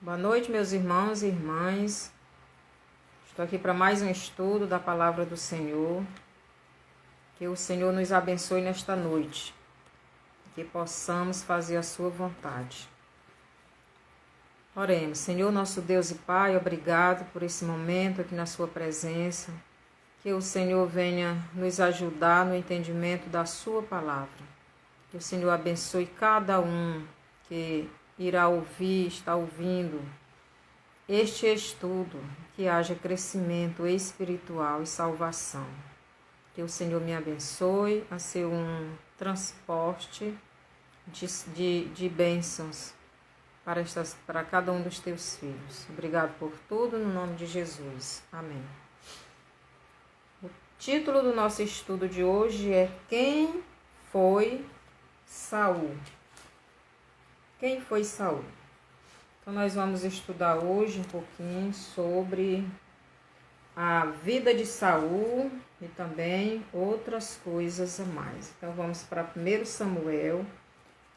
Boa noite, meus irmãos e irmãs. Estou aqui para mais um estudo da Palavra do Senhor. Que o Senhor nos abençoe nesta noite. Que possamos fazer a sua vontade. Oremos. Senhor, nosso Deus e Pai, obrigado por esse momento aqui na sua presença. Que o Senhor venha nos ajudar no entendimento da sua palavra. Que o Senhor abençoe cada um que irá ouvir, está ouvindo este estudo, que haja crescimento espiritual e salvação. Que o Senhor me abençoe a ser um transporte de bênçãos para cada um dos teus filhos. Obrigado por tudo, no nome de Jesus. Amém. O título do nosso estudo de hoje é Quem foi Saul? Quem foi Saul? Então nós vamos estudar hoje um pouquinho sobre a vida de Saul e também outras coisas a mais. Então vamos para 1 Samuel,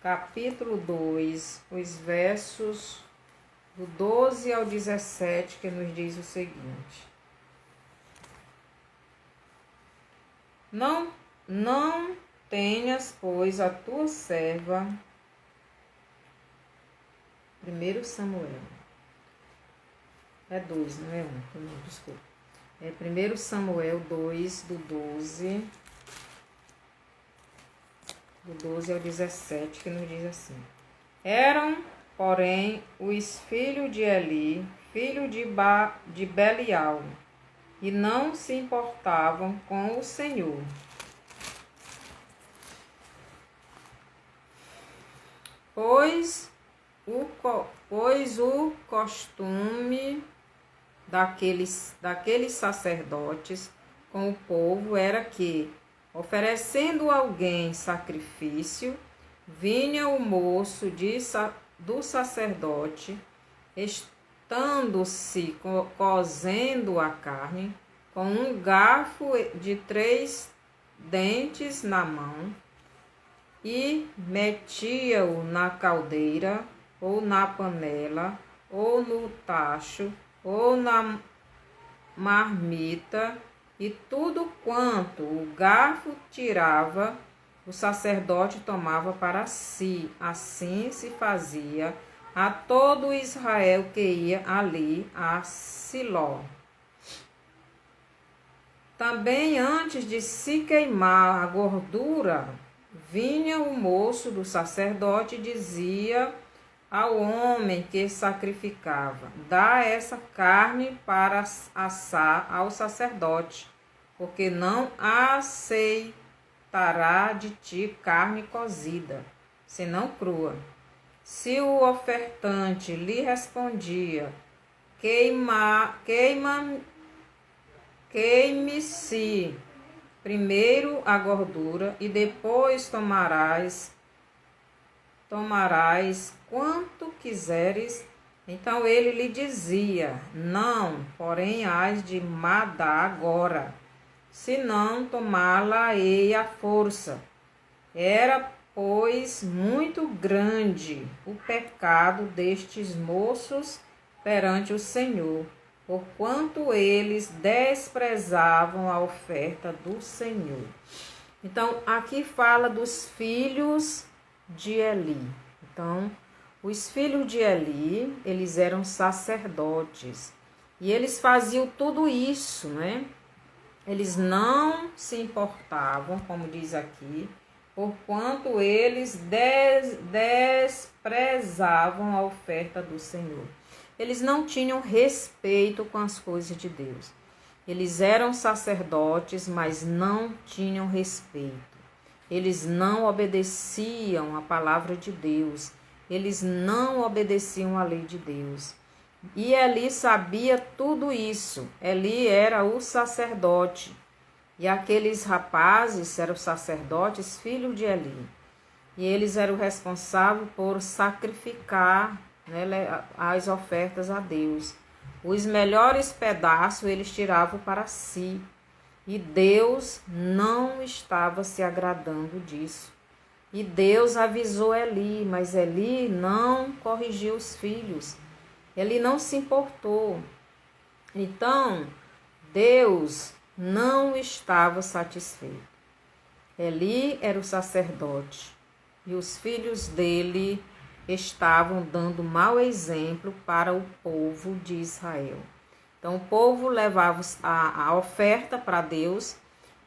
capítulo 2, os versos do 12 ao 17, que nos diz o seguinte: Não tenhas, pois, a tua serva. 1 Samuel. É 2, não é 1. Desculpa. É 1 Samuel 2, do 12 ao 17, que nos diz assim: Eram, porém, os filhos de Eli, filho de Belial, e não se importavam com o Senhor. Pois o costume daqueles sacerdotes com o povo era que, oferecendo alguém sacrifício, vinha o moço do sacerdote, estando-se cozendo a carne, com um garfo de 3 dentes na mão, e metia-o na caldeira, ou na panela, ou no tacho, ou na marmita, e tudo quanto o garfo tirava, o sacerdote tomava para si. Assim se fazia a todo Israel que ia ali a Siló. Também antes de se queimar a gordura, vinha o moço do sacerdote e dizia ao homem que sacrificava: Dá essa carne para assar ao sacerdote, porque não aceitará de ti carne cozida, senão crua. Se o ofertante lhe respondia: Queime-se primeiro a gordura, e depois tomarás quanto quiseres. Então ele lhe dizia: Não, porém hás de mandar agora, senão tomá-la-ei à força. Era, pois, muito grande o pecado destes moços perante o Senhor, porquanto eles desprezavam a oferta do Senhor. Então, aqui fala dos filhos de Eli. Então, os filhos de Eli, eles eram sacerdotes. E eles faziam tudo isso, né? Eles não se importavam, como diz aqui, porquanto eles desprezavam a oferta do Senhor. Eles não tinham respeito com as coisas de Deus. Eles eram sacerdotes, mas não tinham respeito. Eles não obedeciam a palavra de Deus. Eles não obedeciam a lei de Deus. E Eli sabia tudo isso. Eli era o sacerdote. E aqueles rapazes eram sacerdotes, filhos de Eli. E eles eram responsáveis por sacrificar, né, as ofertas a Deus. Os melhores pedaços eles tiravam para si. E Deus não estava se agradando disso. E Deus avisou Eli, mas Eli não corrigiu os filhos. Ele não se importou. Então, Deus não estava satisfeito. Eli era o sacerdote e os filhos dele estavam dando mau exemplo para o povo de Israel. Então, o povo levava a oferta para Deus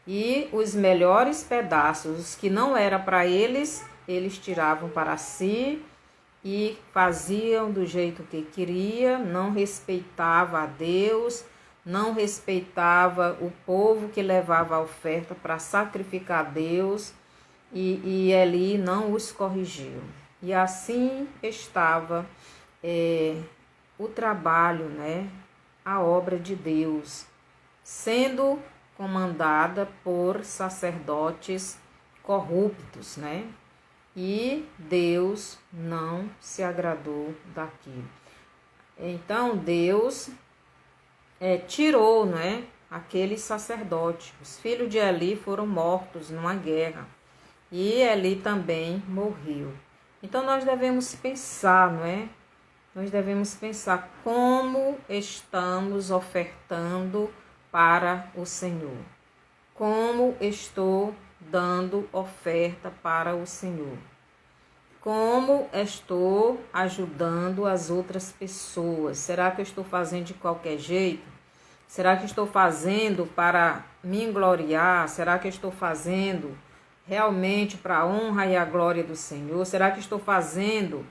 e os melhores pedaços, os que não eram para eles, eles tiravam para si e faziam do jeito que queria, não respeitava a Deus, não respeitava o povo que levava a oferta para sacrificar a Deus, e Eli não os corrigiu. E assim estava o trabalho, né, a obra de Deus, sendo comandada por sacerdotes corruptos, né? E Deus não se agradou daquilo. Então Deus tirou, né, aquele sacerdote. Os filhos de Eli foram mortos numa guerra e Eli também morreu. Então nós devemos pensar, não é? Nós devemos pensar como estamos ofertando para o Senhor. Como estou dando oferta para o Senhor? Como estou ajudando as outras pessoas? Será que eu estou fazendo de qualquer jeito? Será que estou fazendo para me gloriar? Será que estou fazendo realmente para a honra e a glória do Senhor? Será que estou fazendo,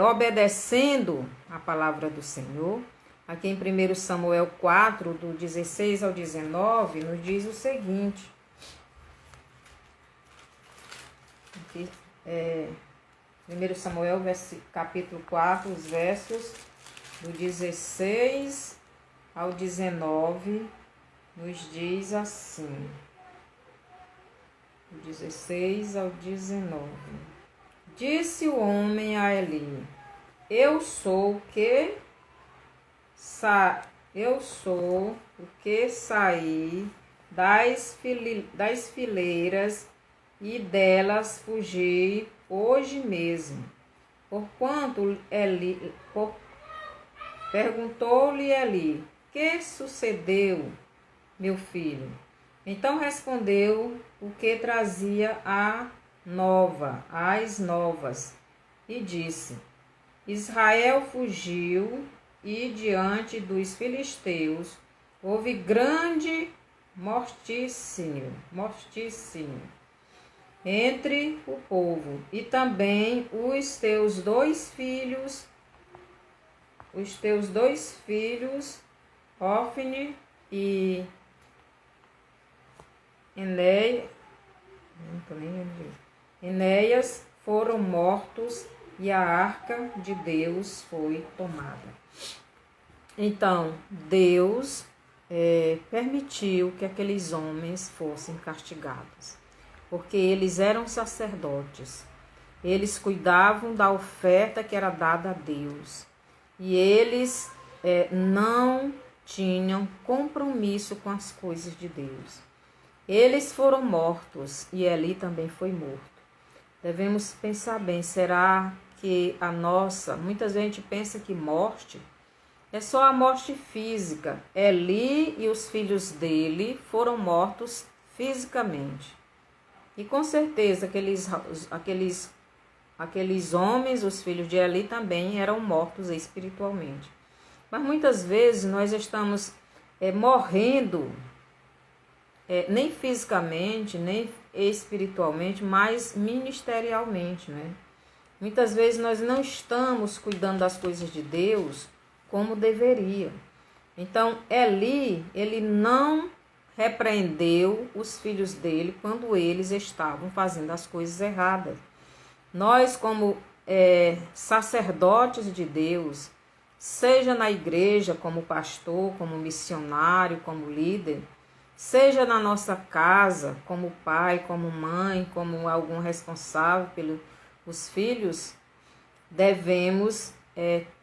obedecendo a palavra do Senhor? Aqui em 1 Samuel 4, do 16 ao 19, nos diz o seguinte. Aqui, 1 Samuel, capítulo 4, os versos do 16 ao 19, nos diz assim. Do 16 ao 19. Disse o homem a Eli: Eu sou o que saí das fileiras e delas fugi hoje mesmo. Perguntou-lhe Eli: Que sucedeu, meu filho? Então respondeu o que trazia as novas, e disse: Israel fugiu, e diante dos filisteus houve grande morticínio entre o povo, e também os teus dois filhos, Ofni e Enéias, foram mortos, e a arca de Deus foi tomada. Então, Deus permitiu que aqueles homens fossem castigados, porque eles eram sacerdotes. Eles cuidavam da oferta que era dada a Deus. E eles não tinham compromisso com as coisas de Deus. Eles foram mortos e Eli também foi morto. Devemos pensar bem, será que muitas vezes a gente pensa que morte é só a morte física. Eli e os filhos dele foram mortos fisicamente. E com certeza aqueles homens, os filhos de Eli, também eram mortos espiritualmente. Mas muitas vezes nós estamos morrendo, nem fisicamente, nem espiritualmente, mas ministerialmente, né? Muitas vezes nós não estamos cuidando das coisas de Deus como deveria. Então, Eli, ele não repreendeu os filhos dele quando eles estavam fazendo as coisas erradas. Nós, como sacerdotes de Deus, seja na igreja como pastor, como missionário, como líder, seja na nossa casa, como pai, como mãe, como algum responsável pelos filhos, devemos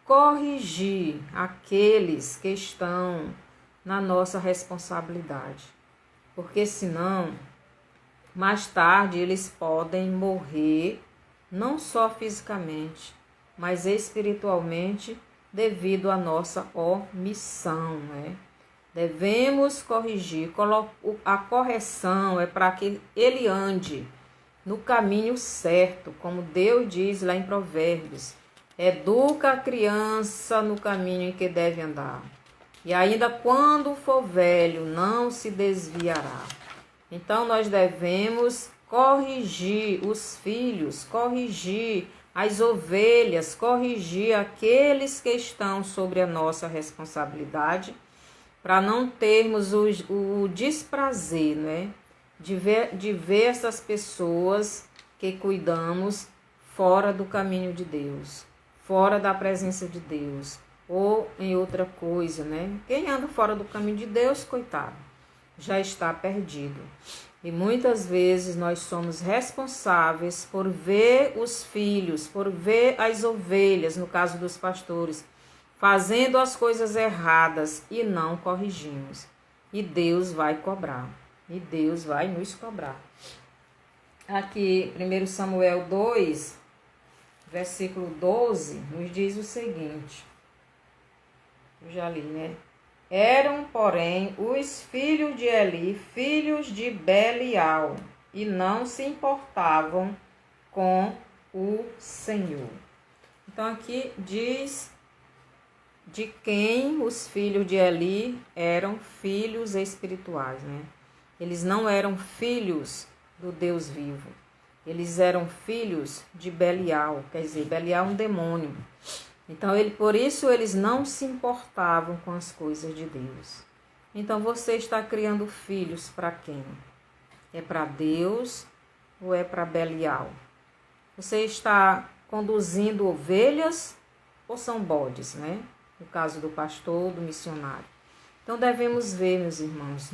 corrigir aqueles que estão na nossa responsabilidade. Porque senão, mais tarde, eles podem morrer, não só fisicamente, mas espiritualmente, devido à nossa omissão, né? Devemos corrigir. A correção é para que ele ande no caminho certo, como Deus diz lá em Provérbios. Educa a criança no caminho em que deve andar. E ainda quando for velho, não se desviará. Então nós devemos corrigir os filhos, corrigir as ovelhas, corrigir aqueles que estão sobre a nossa responsabilidade, para não termos o desprazer, né, de ver essas pessoas que cuidamos fora do caminho de Deus, fora da presença de Deus, ou em outra coisa, né? Quem anda fora do caminho de Deus, coitado, já está perdido. E muitas vezes nós somos responsáveis por ver os filhos, por ver as ovelhas, no caso dos pastores, fazendo as coisas erradas e não corrigimos. E Deus vai cobrar. E Deus vai nos cobrar. Aqui, 1 Samuel 2, versículo 12, nos diz o seguinte. Eu já li, né? Eram, porém, os filhos de Eli, filhos de Belial, e não se importavam com o Senhor. Então, aqui diz de quem os filhos de Eli eram filhos espirituais, né? Eles não eram filhos do Deus vivo. Eles eram filhos de Belial, quer dizer, Belial é um demônio. Então, por isso eles não se importavam com as coisas de Deus. Então, você está criando filhos para quem? É para Deus ou é para Belial? Você está conduzindo ovelhas ou são bodes, né? No caso do pastor, do missionário. Então, devemos ver, meus irmãos,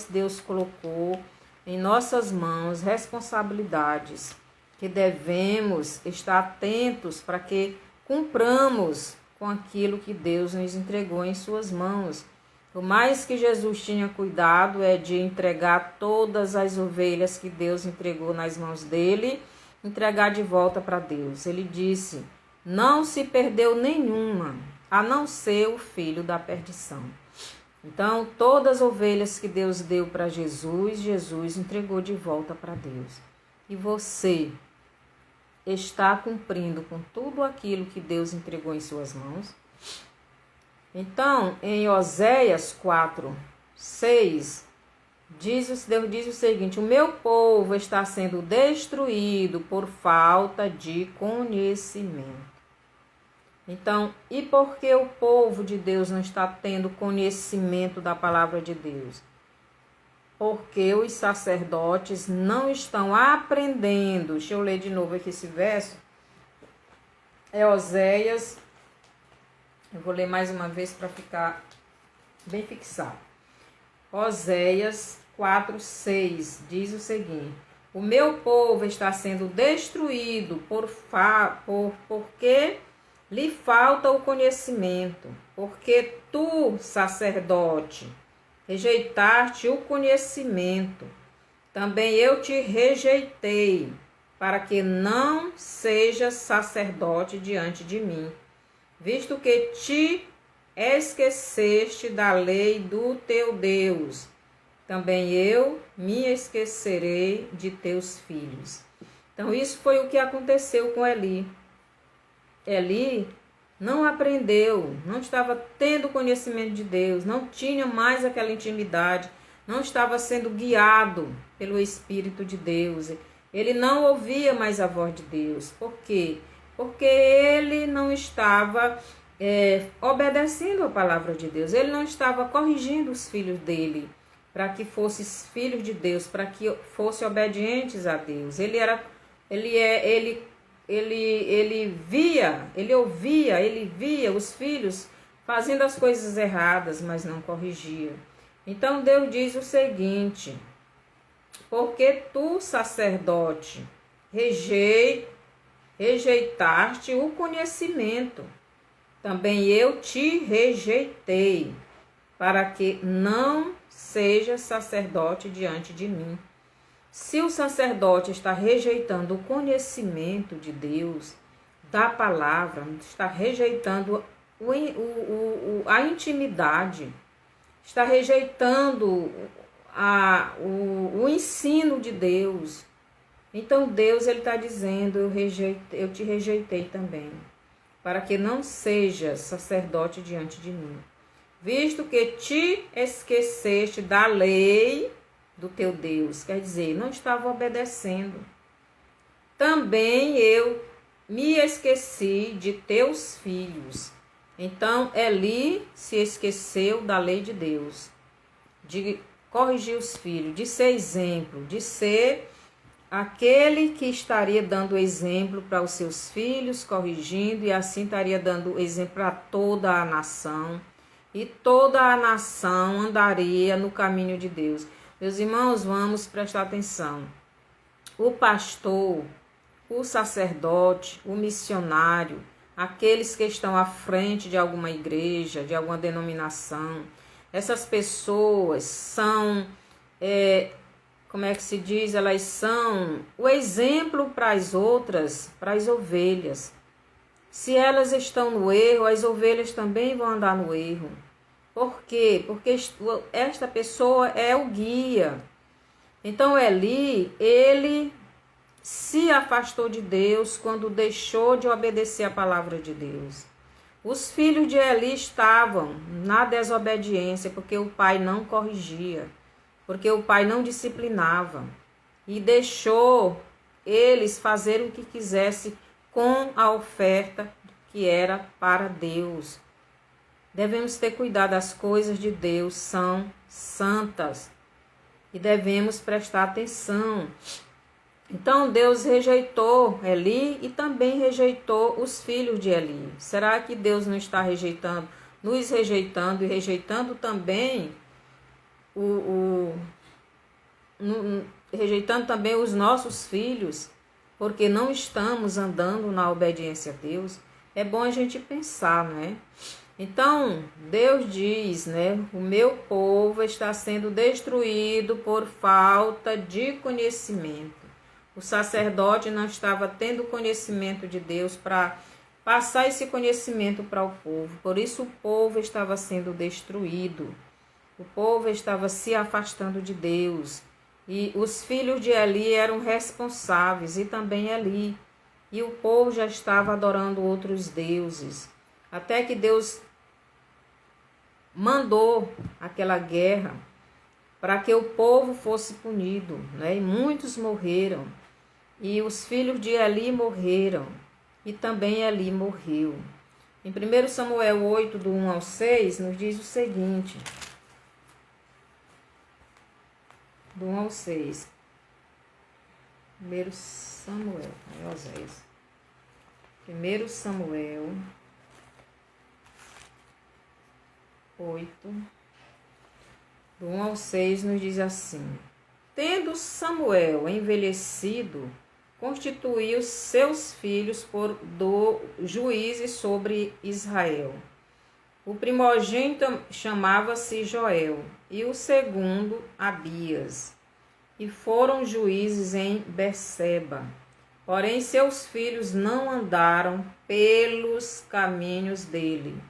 Deus colocou em nossas mãos responsabilidades que devemos estar atentos para que cumpramos com aquilo que Deus nos entregou em suas mãos. O mais que Jesus tinha cuidado é de entregar todas as ovelhas que Deus entregou nas mãos dele, entregar de volta para Deus. Ele disse, não se perdeu nenhuma, a não ser o filho da perdição. Então, todas as ovelhas que Deus deu para Jesus, Jesus entregou de volta para Deus. E você está cumprindo com tudo aquilo que Deus entregou em suas mãos? Então, em Oséias 4, 6, Deus diz o seguinte, o meu povo está sendo destruído por falta de conhecimento. Então, e por que o povo de Deus não está tendo conhecimento da palavra de Deus? Porque os sacerdotes não estão aprendendo. Deixa eu ler de novo aqui esse verso. É Oséias. Eu vou ler mais uma vez para ficar bem fixado. Oséias 4, 6 diz o seguinte. O meu povo está sendo destruído porque lhe falta o conhecimento. Porque tu, sacerdote, rejeitaste o conhecimento. Também eu te rejeitei, para que não sejas sacerdote diante de mim, visto que te esqueceste da lei do teu Deus. Também eu me esquecerei de teus filhos. Então, isso foi o que aconteceu com Eli. Eli não aprendeu, não estava tendo conhecimento de Deus, não tinha mais aquela intimidade, não estava sendo guiado pelo Espírito de Deus. Ele não ouvia mais a voz de Deus. Por quê? Porque ele não estava obedecendo a palavra de Deus. Ele não estava corrigindo os filhos dele para que fossem filhos de Deus, para que fossem obedientes a Deus. Ele via os filhos fazendo as coisas erradas, mas não corrigia. Então Deus diz o seguinte: porque tu, sacerdote, rejeitaste o conhecimento, também eu te rejeitei, para que não sejas sacerdote diante de mim. Se o sacerdote está rejeitando o conhecimento de Deus, da palavra, está rejeitando a intimidade, está rejeitando o ensino de Deus. Então Deus está dizendo, eu te rejeitei também, para que não sejas sacerdote diante de mim, visto que te esqueceste da lei do teu Deus, quer dizer, não estava obedecendo. Também eu me esqueci de teus filhos. Então Eli se esqueceu da lei de Deus, de corrigir os filhos, de ser exemplo, de ser aquele que estaria dando exemplo para os seus filhos, corrigindo, e assim estaria dando exemplo para toda a nação. E toda a nação andaria no caminho de Deus. Meus irmãos, vamos prestar atenção. O pastor, o sacerdote, o missionário, aqueles que estão à frente de alguma igreja, de alguma denominação, essas pessoas são, como é que se diz? Elas são o exemplo para as outras, para as ovelhas. Se elas estão no erro, as ovelhas também vão andar no erro. Por quê? Porque esta pessoa é o guia. Então Eli, ele se afastou de Deus quando deixou de obedecer a palavra de Deus. Os filhos de Eli estavam na desobediência porque o pai não corrigia, porque o pai não disciplinava e deixou eles fazerem o que quisessem com a oferta que era para Deus. Devemos ter cuidado, as coisas de Deus são santas e devemos prestar atenção. Então Deus rejeitou Eli e também rejeitou os filhos de Eli. Será que Deus não está rejeitando, nos rejeitando e rejeitando também rejeitando também os nossos filhos, porque não estamos andando na obediência a Deus? É bom a gente pensar, né? Então, Deus diz, né? O meu povo está sendo destruído por falta de conhecimento. O sacerdote não estava tendo conhecimento de Deus para passar esse conhecimento para o povo. Por isso o povo estava sendo destruído. O povo estava se afastando de Deus. E os filhos de Eli eram responsáveis, e também Eli. E o povo já estava adorando outros deuses. Até que Deus mandou aquela guerra para que o povo fosse punido, né? E muitos morreram. E os filhos de Eli morreram. E também Eli morreu. Em 1 Samuel 8, do 1 ao 6, nos diz o seguinte. Do 1 ao 6. 1 Samuel. 1 Samuel 8, do 1 ao 6, nos diz assim: Tendo Samuel envelhecido, constituiu seus filhos por juízes sobre Israel. O primogênito chamava-se Joel, e o segundo Abias, e foram juízes em Berseba. Porém, seus filhos não andaram pelos caminhos dele.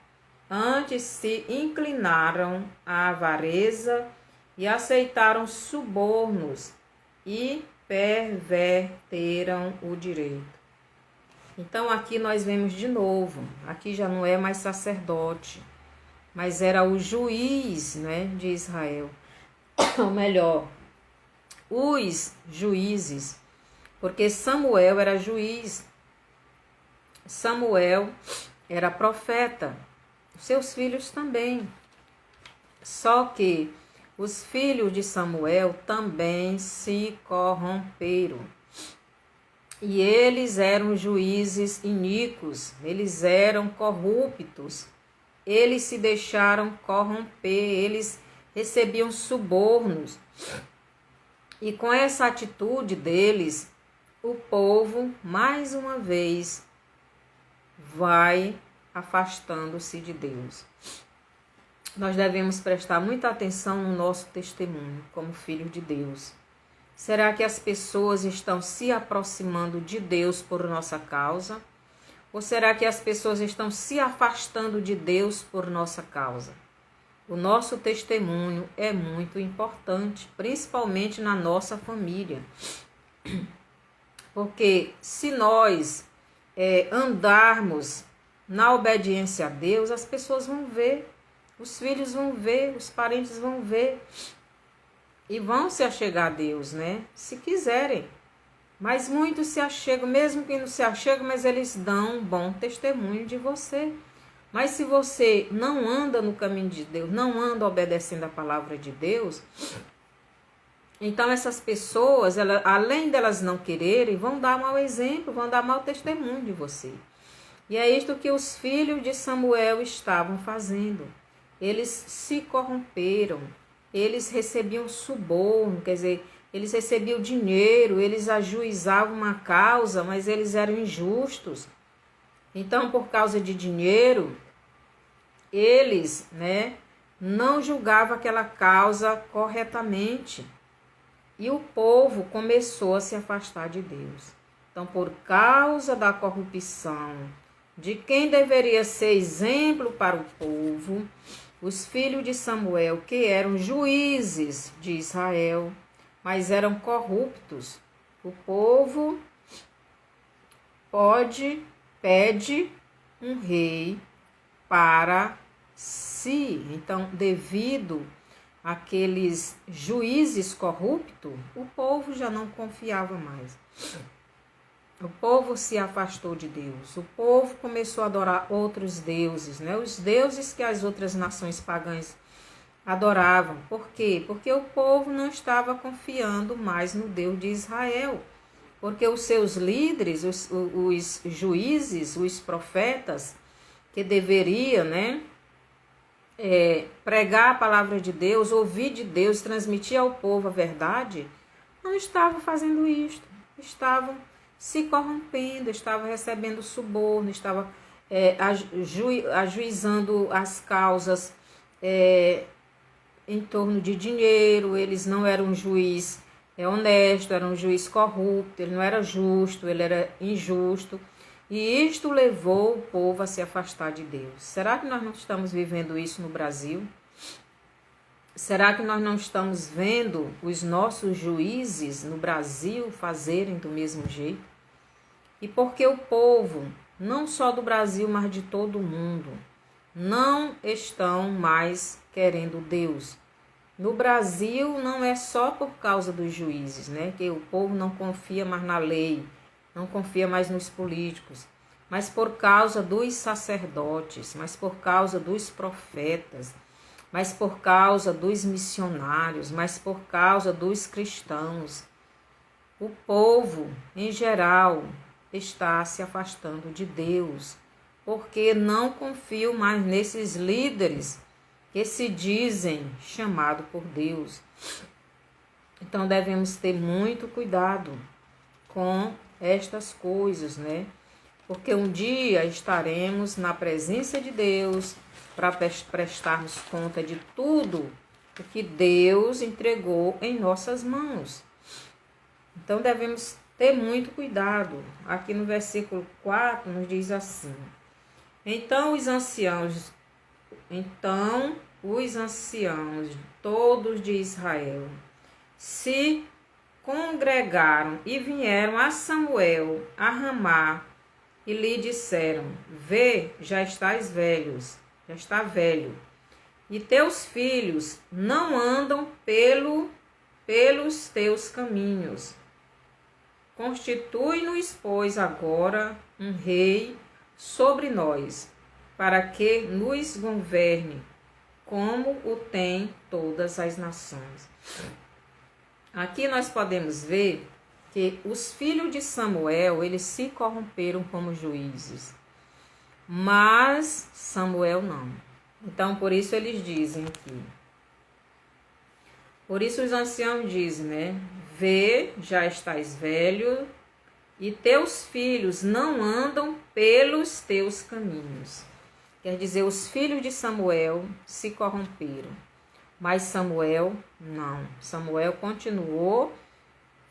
Antes se inclinaram à avareza e aceitaram subornos e perverteram o direito. Então aqui nós vemos de novo, aqui já não é mais sacerdote, mas era o juiz, né, de Israel. Ou melhor, os juízes, porque Samuel era juiz, Samuel era profeta, seus filhos também. Só que os filhos de Samuel também se corromperam. E eles eram juízes iníquos, eles eram corruptos, eles se deixaram corromper, eles recebiam subornos. E com essa atitude deles, o povo, mais uma vez, vai afastando-se de Deus. Nós devemos prestar muita atenção no nosso testemunho como filhos de Deus. Será que as pessoas estão se aproximando de Deus por nossa causa? Ou será que as pessoas estão se afastando de Deus por nossa causa? O nosso testemunho é muito importante, principalmente na nossa família. Porque se nós andarmos na obediência a Deus, as pessoas vão ver, os filhos vão ver, os parentes vão ver e vão se achegar a Deus, né? Se quiserem. Mas muitos se achegam, mesmo que não se achegam, mas eles dão um bom testemunho de você. Mas se você não anda no caminho de Deus, não anda obedecendo a palavra de Deus, então essas pessoas, além delas não quererem, vão dar mau exemplo, vão dar mau testemunho de você. E é isto que os filhos de Samuel estavam fazendo. Eles se corromperam, eles recebiam suborno, quer dizer, eles recebiam dinheiro, eles ajuizavam uma causa, mas eles eram injustos. Então, por causa de dinheiro, eles, não julgavam aquela causa corretamente. E o povo começou a se afastar de Deus. Então, por causa da corrupção de quem deveria ser exemplo para o povo, os filhos de Samuel, que eram juízes de Israel, mas eram corruptos. O povo pede um rei para si. Então, devido àqueles juízes corruptos, o povo já não confiava mais. O povo se afastou de Deus. O povo começou a adorar outros deuses, os deuses que as outras nações pagãs adoravam. Por quê? Porque o povo não estava confiando mais no Deus de Israel. Porque os seus líderes, os juízes, os profetas, que deveriam, pregar a palavra de Deus, ouvir de Deus, transmitir ao povo a verdade, não estavam fazendo isto. Estavam se corrompendo, estavam recebendo suborno, estavam ajuizando as causas em torno de dinheiro. Eles não eram um juiz honesto, era um juiz corrupto, ele não era justo, ele era injusto. E isto levou o povo a se afastar de Deus. Será que nós não estamos vivendo isso no Brasil? Será que nós não estamos vendo os nossos juízes no Brasil fazerem do mesmo jeito? E porque o povo, não só do Brasil, mas de todo o mundo, não estão mais querendo Deus. No Brasil não é só por causa dos juízes, que o povo não confia mais na lei, não confia mais nos políticos, mas por causa dos sacerdotes, mas por causa dos profetas, mas por causa dos missionários, mas por causa dos cristãos. O povo, em geral, está se afastando de Deus, porque não confiam mais nesses líderes que se dizem chamados por Deus. Então devemos ter muito cuidado com estas coisas, Porque um dia estaremos na presença de Deus para prestarmos conta de tudo o que Deus entregou em nossas mãos. Então devemos ter muito cuidado. Aqui no versículo 4 nos diz assim: Então os anciãos todos de Israel se congregaram e vieram a Samuel a Ramá e lhe disseram: Vê, já está velho, e teus filhos não andam pelos teus caminhos. Constitui-nos, pois, agora um rei sobre nós, para que nos governe, como o tem todas as nações. Aqui nós podemos ver que os filhos de Samuel, eles se corromperam como juízes, mas Samuel não. Então, por isso eles dizem aqui. Por isso os anciãos dizem, Vê, já estás velho, e teus filhos não andam pelos teus caminhos. Quer dizer, os filhos de Samuel se corromperam, mas Samuel não. Samuel continuou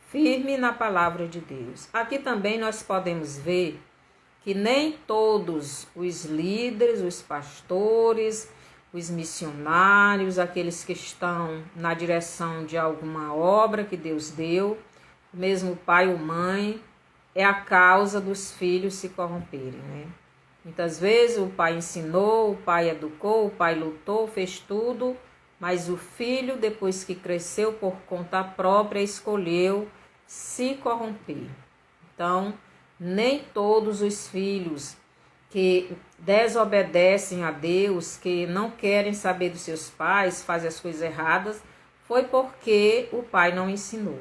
firme na palavra de Deus. Aqui também nós podemos ver que nem todos os líderes, os pastores, os missionários, aqueles que estão na direção de alguma obra que Deus deu, mesmo pai ou mãe, é a causa dos filhos se corromperem, né? Muitas vezes o pai ensinou, o pai educou, o pai lutou, fez tudo, mas o filho, depois que cresceu por conta própria, escolheu se corromper. Então, nem todos os filhos que desobedecem a Deus, que não querem saber dos seus pais, fazem as coisas erradas, foi porque o pai não ensinou.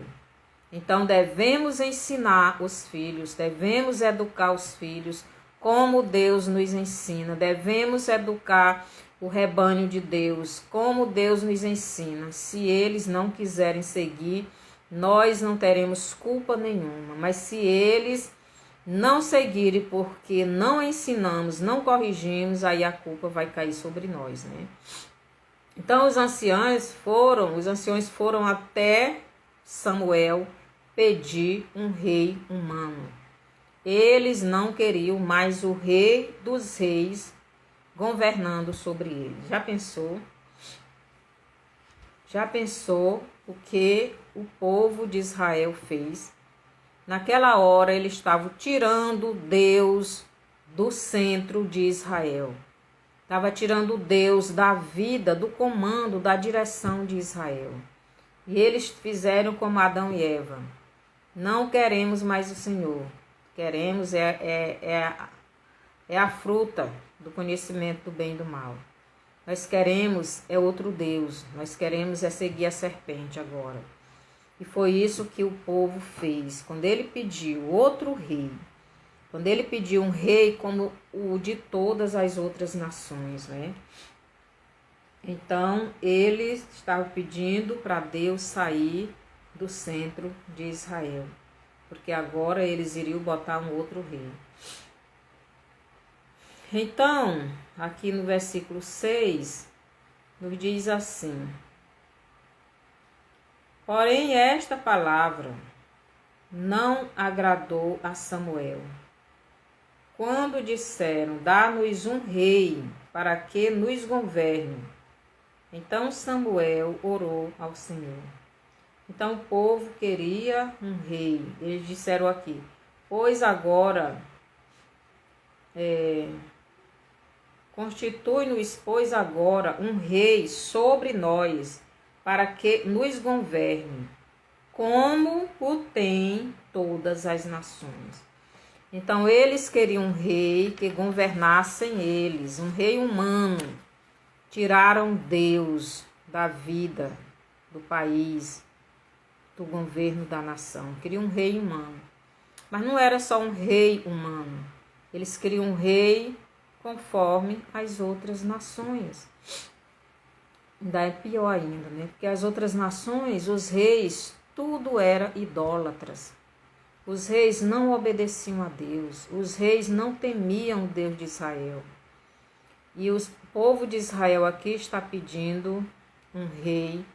Então, devemos ensinar os filhos, devemos educar os filhos como Deus nos ensina, devemos educar o rebanho de Deus como Deus nos ensina. Se eles não quiserem seguir, nós não teremos culpa nenhuma, mas se eles não seguirem porque não ensinamos, não corrigimos, aí a culpa vai cair sobre nós, né? Então os anciões foram até Samuel pedir um rei humano. Eles não queriam mais o rei dos reis governando sobre eles. Já pensou? Já pensou o que o povo de Israel fez? Naquela hora ele estava tirando Deus do centro de Israel. Estava tirando Deus da vida, do comando, da direção de Israel. E eles fizeram como Adão e Eva. Não queremos mais o Senhor. Queremos a fruta do conhecimento do bem e do mal. Nós queremos outro Deus. Nós queremos seguir a serpente agora. E foi isso que o povo fez. Quando ele pediu outro rei, quando ele pediu um rei como o de todas as outras nações, né? Então, ele estava pedindo para Deus sair do centro de Israel, porque agora eles iriam botar um outro rei. Então, aqui no versículo 6, nos diz assim: porém, esta palavra não agradou a Samuel. Quando disseram, dá-nos um rei para que nos governe. Então Samuel orou ao Senhor. Então o povo queria um rei. Eles disseram aqui, pois agora constitui-nos, pois agora um rei sobre nós, para que nos governe, como o tem todas as nações. Então eles queriam um rei que governassem eles, um rei humano. Tiraram Deus da vida do país, do governo da nação. Queriam um rei humano. Mas não era só um rei humano. Eles queriam um rei conforme as outras nações. Ainda é pior ainda, né? Porque as outras nações, os reis, tudo era idólatras. Os reis não obedeciam a Deus. Os reis não temiam o Deus de Israel. E o povo de Israel aqui está pedindo um rei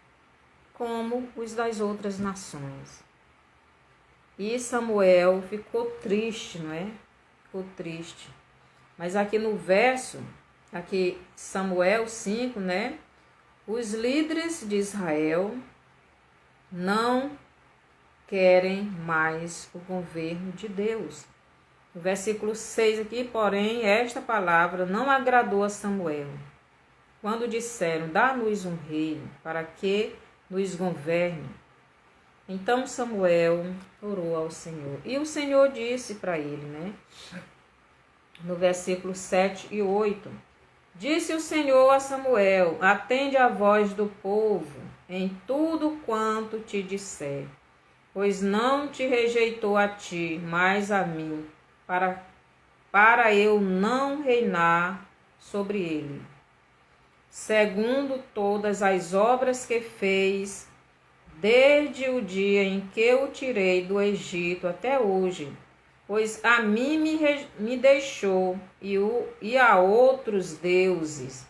como os das outras nações. E Samuel ficou triste, não é? Ficou triste. Mas aqui no verso, aqui Samuel 5, né? Os líderes de Israel não querem mais o governo de Deus. No versículo 6 aqui, porém, esta palavra não agradou a Samuel. Quando disseram, dá-nos um rei para que nos governe. Então Samuel orou ao Senhor. E o Senhor disse para ele, né? No versículo 7 e 8. Disse o Senhor a Samuel, atende a voz do povo em tudo quanto te disser, pois não te rejeitou a ti, mas a mim, para eu não reinar sobre ele, segundo todas as obras que fez, desde o dia em que o tirei do Egito até hoje, pois a mim me deixou e a outros deuses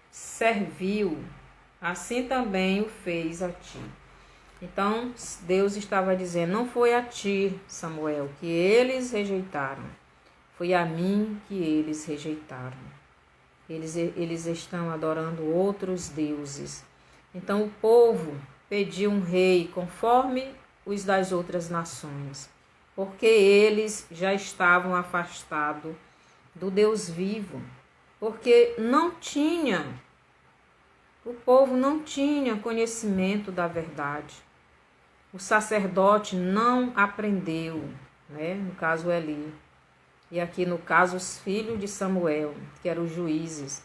serviu, assim também o fez a ti. Então Deus estava dizendo, não foi a ti, Samuel, que eles rejeitaram, Foi a mim que eles rejeitaram. Eles estão adorando outros deuses. Então o povo pediu um rei conforme os das outras nações, porque eles já estavam afastados do Deus vivo, porque o povo não tinha conhecimento da verdade. O sacerdote não aprendeu, né? No caso Eli. E aqui no caso os filhos de Samuel, que eram os juízes,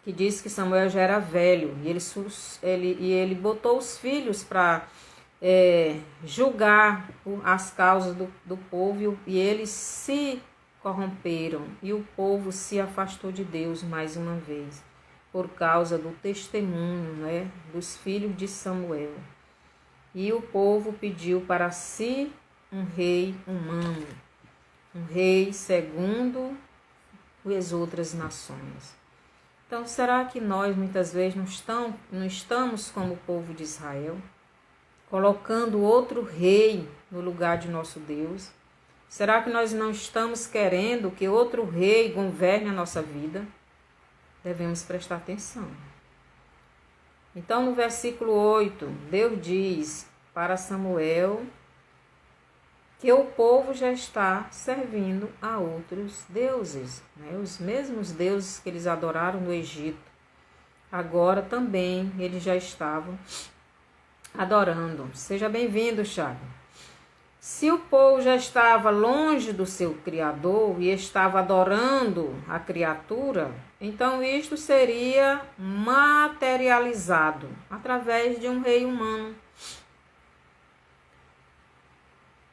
que diz que Samuel já era velho e ele botou os filhos para julgar as causas do povo, e eles se corromperam e o povo se afastou de Deus mais uma vez por causa do testemunho, né, dos filhos de Samuel. E o povo pediu para si um rei humano, um rei segundo as outras nações. Então, será que nós muitas vezes não estamos como o povo de Israel, colocando outro rei no lugar de nosso Deus? Será que nós não estamos querendo que outro rei governe a nossa vida? Devemos prestar atenção. Então, no versículo 8, Deus diz para Samuel que o povo já está servindo a outros deuses, né? Os mesmos deuses que eles adoraram no Egito. Agora também eles já estavam adorando. Seja bem-vindo, Thiago. Se o povo já estava longe do seu Criador e estava adorando a criatura, então isto seria materializado através de um rei humano.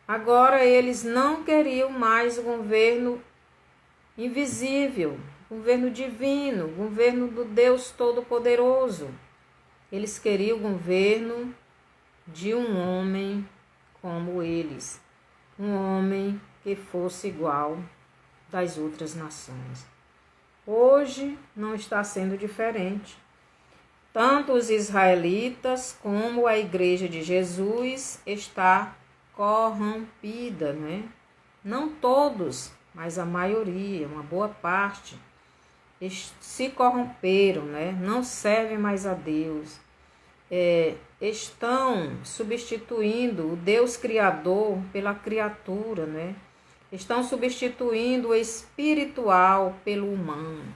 Agora eles não queriam mais o governo invisível, governo divino, governo do Deus Todo-Poderoso. Eles queriam o governo de um homem como eles, um homem que fosse igual das outras nações. Hoje não está sendo diferente. Tanto os israelitas como a igreja de Jesus está corrompida, né? Não todos, mas a maioria, uma boa parte, se corromperam, né? Não servem mais a Deus. Estão substituindo o Deus Criador pela criatura, né? Estão substituindo o espiritual pelo humano.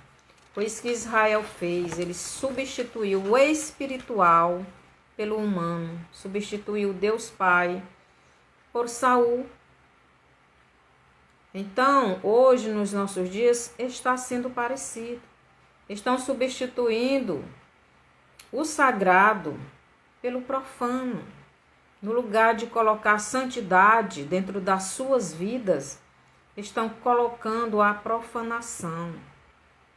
Foi isso que Israel fez, ele substituiu o espiritual pelo humano, substituiu Deus Pai por Saul. Então, hoje, nos nossos dias, está sendo parecido. Estão substituindo o sagrado pelo profano. No lugar de colocar santidade dentro das suas vidas, estão colocando a profanação.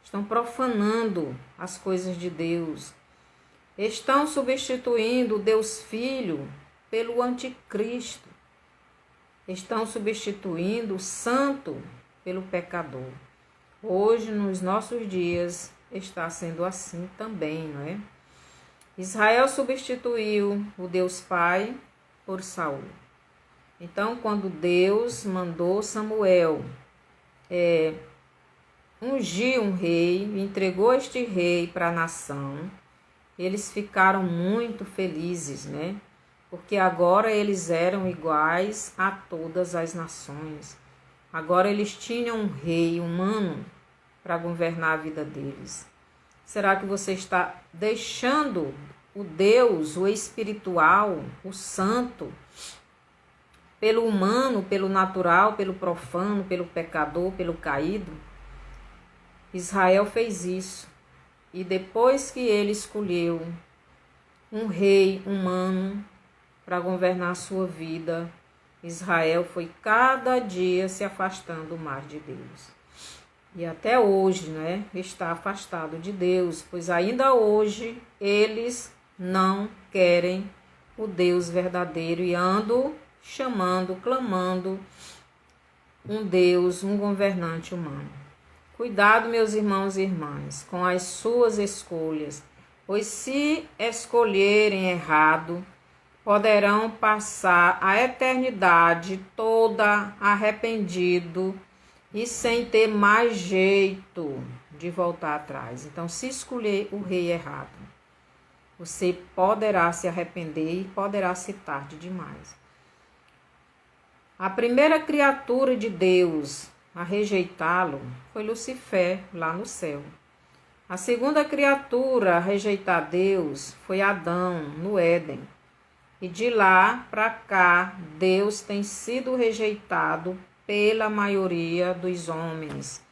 Estão profanando as coisas de Deus. Estão substituindo o Deus Filho pelo anticristo. Estão substituindo o santo pelo pecador. Hoje, nos nossos dias, está sendo assim também, não é? Israel substituiu o Deus Pai por Saul. Então, quando Deus mandou Samuel ungir um rei, entregou este rei para a nação, eles ficaram muito felizes, né? Porque agora eles eram iguais a todas as nações. Agora eles tinham um rei humano para governar a vida deles. Será que você está deixando o Deus, o espiritual, o santo, pelo humano, pelo natural, pelo profano, pelo pecador, pelo caído? Israel fez isso. E depois que ele escolheu um rei humano para governar a sua vida, Israel foi cada dia se afastando mais de Deus. E até hoje, né, está afastado de Deus, pois ainda hoje eles não querem o Deus verdadeiro e andam chamando, clamando um Deus, um governante humano. Cuidado, meus irmãos e irmãs, com as suas escolhas, pois se escolherem errado, poderão passar a eternidade toda arrependido e sem ter mais jeito de voltar atrás. Então, se escolher o rei errado, você poderá se arrepender e poderá ser tarde demais. A primeira criatura de Deus a rejeitá-lo foi Lucifer, lá no céu. A segunda criatura a rejeitar Deus foi Adão, no Éden. E de lá para cá, Deus tem sido rejeitado pela maioria dos homens,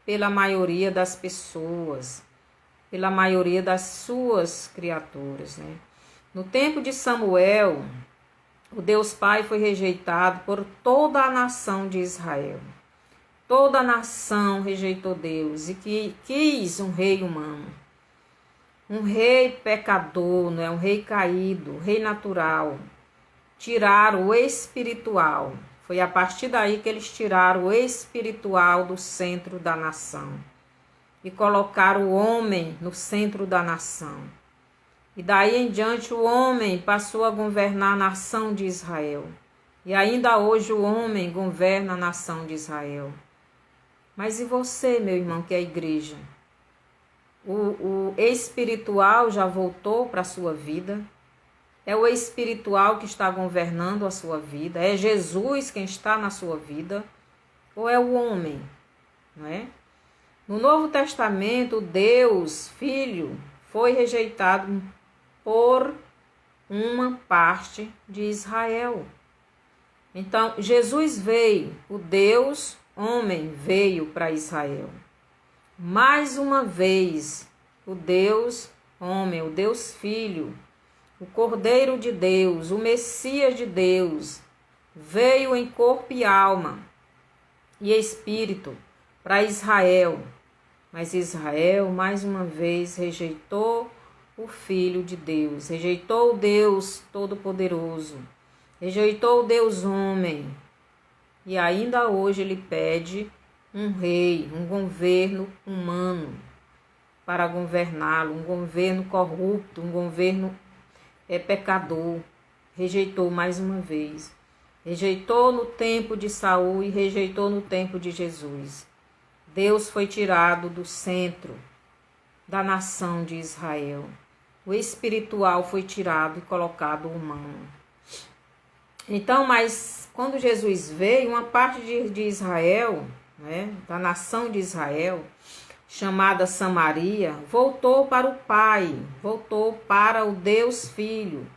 pela maioria das pessoas, pela maioria das suas criaturas, né? No tempo de Samuel, o Deus Pai foi rejeitado por toda a nação de Israel. Toda a nação rejeitou Deus e que quis um rei humano. Um rei pecador, não é? Um rei caído, um rei natural. Tiraram o espiritual. Foi a partir daí que eles tiraram o espiritual do centro da nação. E colocaram o homem no centro da nação. E daí em diante o homem passou a governar a nação de Israel. E ainda hoje o homem governa a nação de Israel. Mas e você, meu irmão, que é a igreja? O espiritual já voltou para a sua vida? É o espiritual que está governando a sua vida? É Jesus quem está na sua vida? Ou é o homem? Não é? No Novo Testamento, Deus, Filho, foi rejeitado por uma parte de Israel. Então, Jesus veio, o Deus homem veio para Israel. Mais uma vez, o Deus homem, o Deus Filho, o Cordeiro de Deus, o Messias de Deus, veio em corpo e alma e espírito para Israel. Mas Israel, mais uma vez, rejeitou o Filho de Deus, rejeitou o Deus Todo-Poderoso, rejeitou o Deus homem. E ainda hoje ele pede um rei, um governo humano para governá-lo, um governo corrupto, um governo pecador. Rejeitou mais uma vez. Rejeitou no tempo de Saul e rejeitou no tempo de Jesus. Deus foi tirado do centro da nação de Israel. O espiritual foi tirado e colocado o humano. Então, mas quando Jesus veio, uma parte de Israel, né, da nação de Israel, chamada Samaria, voltou para o Pai, voltou para o Deus Filho,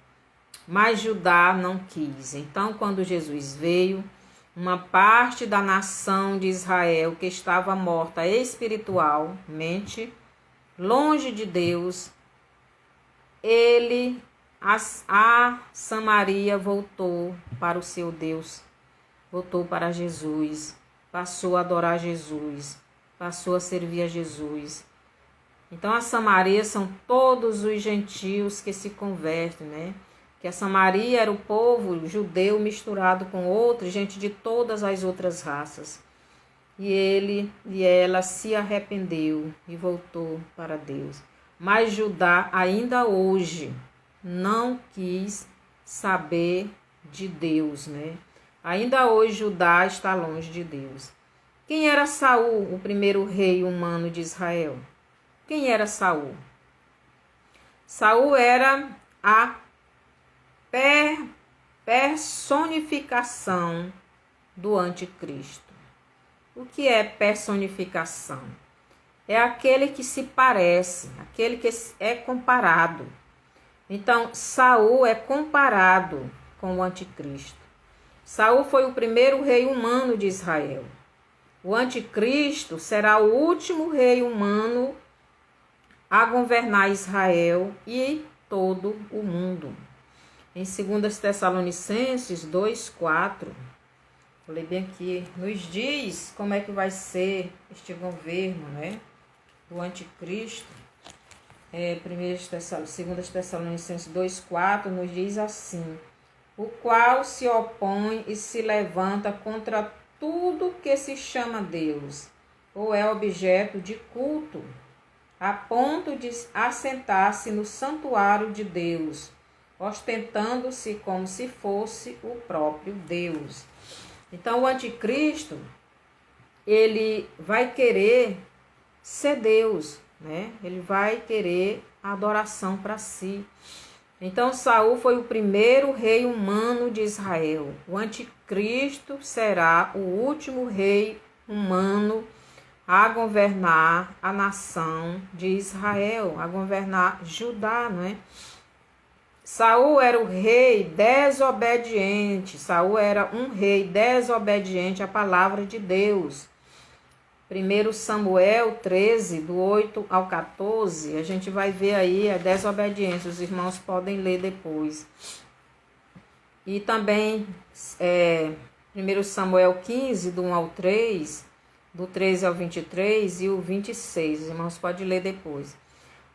mas Judá não quis. Então, quando Jesus veio, uma parte da nação de Israel que estava morta espiritualmente, longe de Deus, a Samaria voltou para o seu Deus, voltou para Jesus, passou a adorar Jesus, passou a servir a Jesus. Então a Samaria são todos os gentios que se convertem, né? Que a Samaria era o povo judeu misturado com outros, gente de todas as outras raças. E ela se arrependeu e voltou para Deus. Mas Judá ainda hoje não quis saber de Deus, né? Ainda hoje Judá está longe de Deus. Quem era Saul, o primeiro rei humano de Israel? Quem era Saul? Saul era a personificação do anticristo. O que é personificação? É aquele que se parece, aquele que é comparado. Então, Saul é comparado com o anticristo. Saul foi o primeiro rei humano de Israel. O anticristo será o último rei humano a governar Israel e todo o mundo. Em 2 Tessalonicenses 2:4, vou ler bem aqui, nos diz como é que vai ser este governo, né, do anticristo. 2 Tessalonicenses 2:4 nos diz assim: o qual se opõe e se levanta contra tudo que se chama Deus, ou é objeto de culto, a ponto de assentar-se no santuário de Deus, ostentando-se como se fosse o próprio Deus. Então, o anticristo ele vai querer ser Deus, né? Ele vai querer a adoração para si. Então Saul foi o primeiro rei humano de Israel. O anticristo será o último rei humano a governar a nação de Israel, a governar Judá, não é? Saul era o rei desobediente. Saul era um rei desobediente à palavra de Deus. 1 Samuel 13, do 8 ao 14, a gente vai ver aí a desobediência. Os irmãos podem ler depois. E também 1 Samuel 15, do 1 ao 3, do 13 ao 23 e o 26. Os irmãos podem ler depois.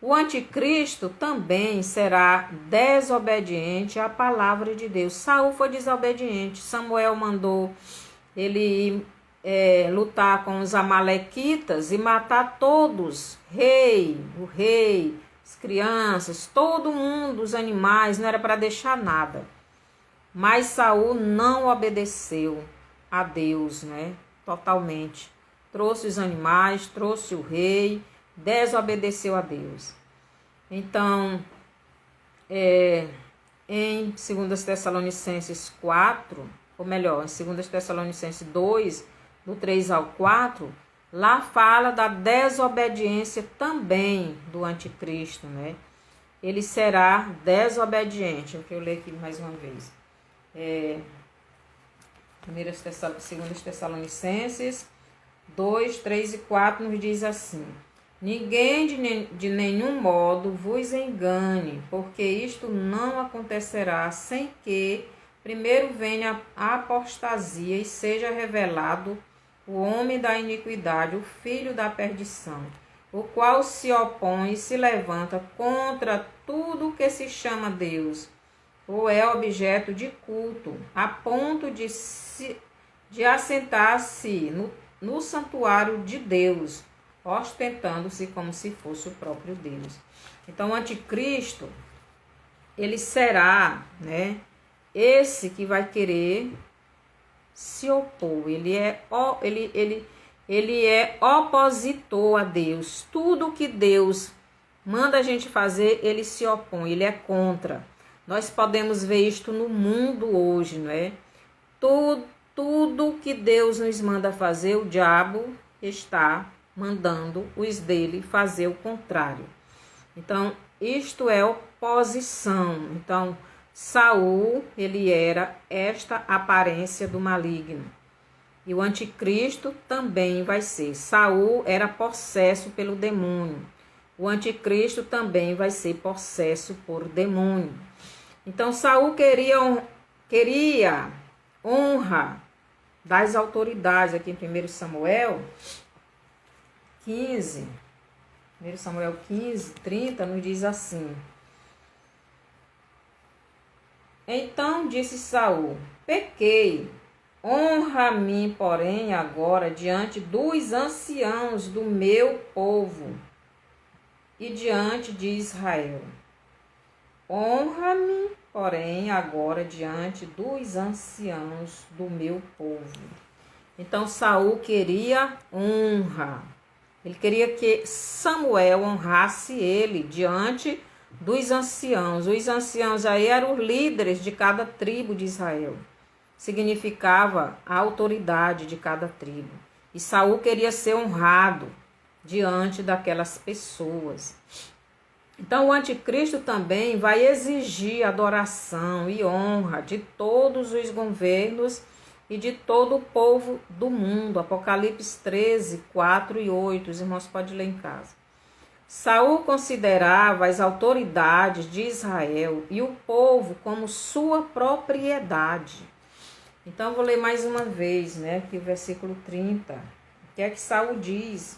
O anticristo também será desobediente à palavra de Deus. Saul foi desobediente. Samuel mandou ele lutar com os amalequitas e matar todos. O rei, as crianças, todo mundo, os animais, não era para deixar nada. Mas Saul não obedeceu a Deus, né? Totalmente. Trouxe os animais, trouxe o rei, desobedeceu a Deus. Então, em 2 Tessalonicenses 4, ou melhor, em 2 Tessalonicenses 2, do 3 ao 4, lá fala da desobediência também do anticristo, né? Ele será desobediente. Eu ler aqui mais uma vez. 2 Tessalonicenses 2, 3 e 4 nos diz assim: ninguém de nenhum modo vos engane, porque isto não acontecerá sem que primeiro venha a apostasia e seja revelado o homem da iniquidade, o filho da perdição, o qual se opõe e se levanta contra tudo que se chama Deus, ou é objeto de culto, a ponto de assentar-se no santuário de Deus, ostentando-se como se fosse o próprio Deus. Então, o anticristo, ele será, né, esse que vai querer se opor. Ele é opositor a Deus. Tudo que Deus manda a gente fazer, ele se opõe, ele é contra. Nós podemos ver isto no mundo hoje, não é? Tudo que Deus nos manda fazer, o diabo está mandando os dele fazer o contrário. Então, isto é oposição. Então, Saul, ele era esta aparência do maligno. E o anticristo também vai ser. Saul era possesso pelo demônio. O anticristo também vai ser possesso por demônio. Então, Saul queria honra das autoridades. Aqui em 1 Samuel 15, 30, nos diz assim: então disse Saul: pequei, honra-me, porém, agora diante dos anciãos do meu povo e diante de Israel. Honra-me, porém, agora diante dos anciãos do meu povo. Então Saul queria honra. Ele queria que Samuel honrasse ele diante dos anciãos. Os anciãos aí eram os líderes de cada tribo de Israel. Significava a autoridade de cada tribo. E Saul queria ser honrado diante daquelas pessoas. Então o anticristo também vai exigir adoração e honra de todos os governos e de todo o povo do mundo. Apocalipse 13, 4 e 8. Os irmãos podem ler em casa. Saul considerava as autoridades de Israel e o povo como sua propriedade. Então, vou ler mais uma vez, né? Aqui o versículo 30. O que é que Saul diz?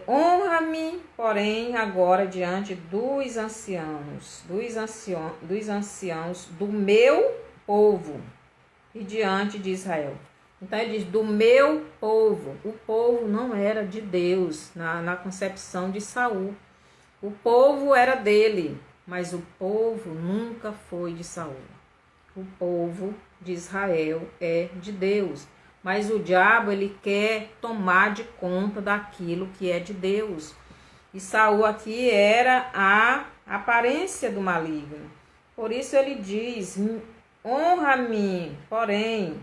Honra-me, porém, agora diante dos anciãos do meu povo e diante de Israel. Então ele diz, do meu povo. O povo não era de Deus na concepção de Saul. O povo era dele, mas o povo nunca foi de Saul. O povo de Israel é de Deus. Mas o diabo, ele quer tomar de conta daquilo que é de Deus. E Saul aqui era a aparência do maligno. Por isso ele diz: honra-me, porém,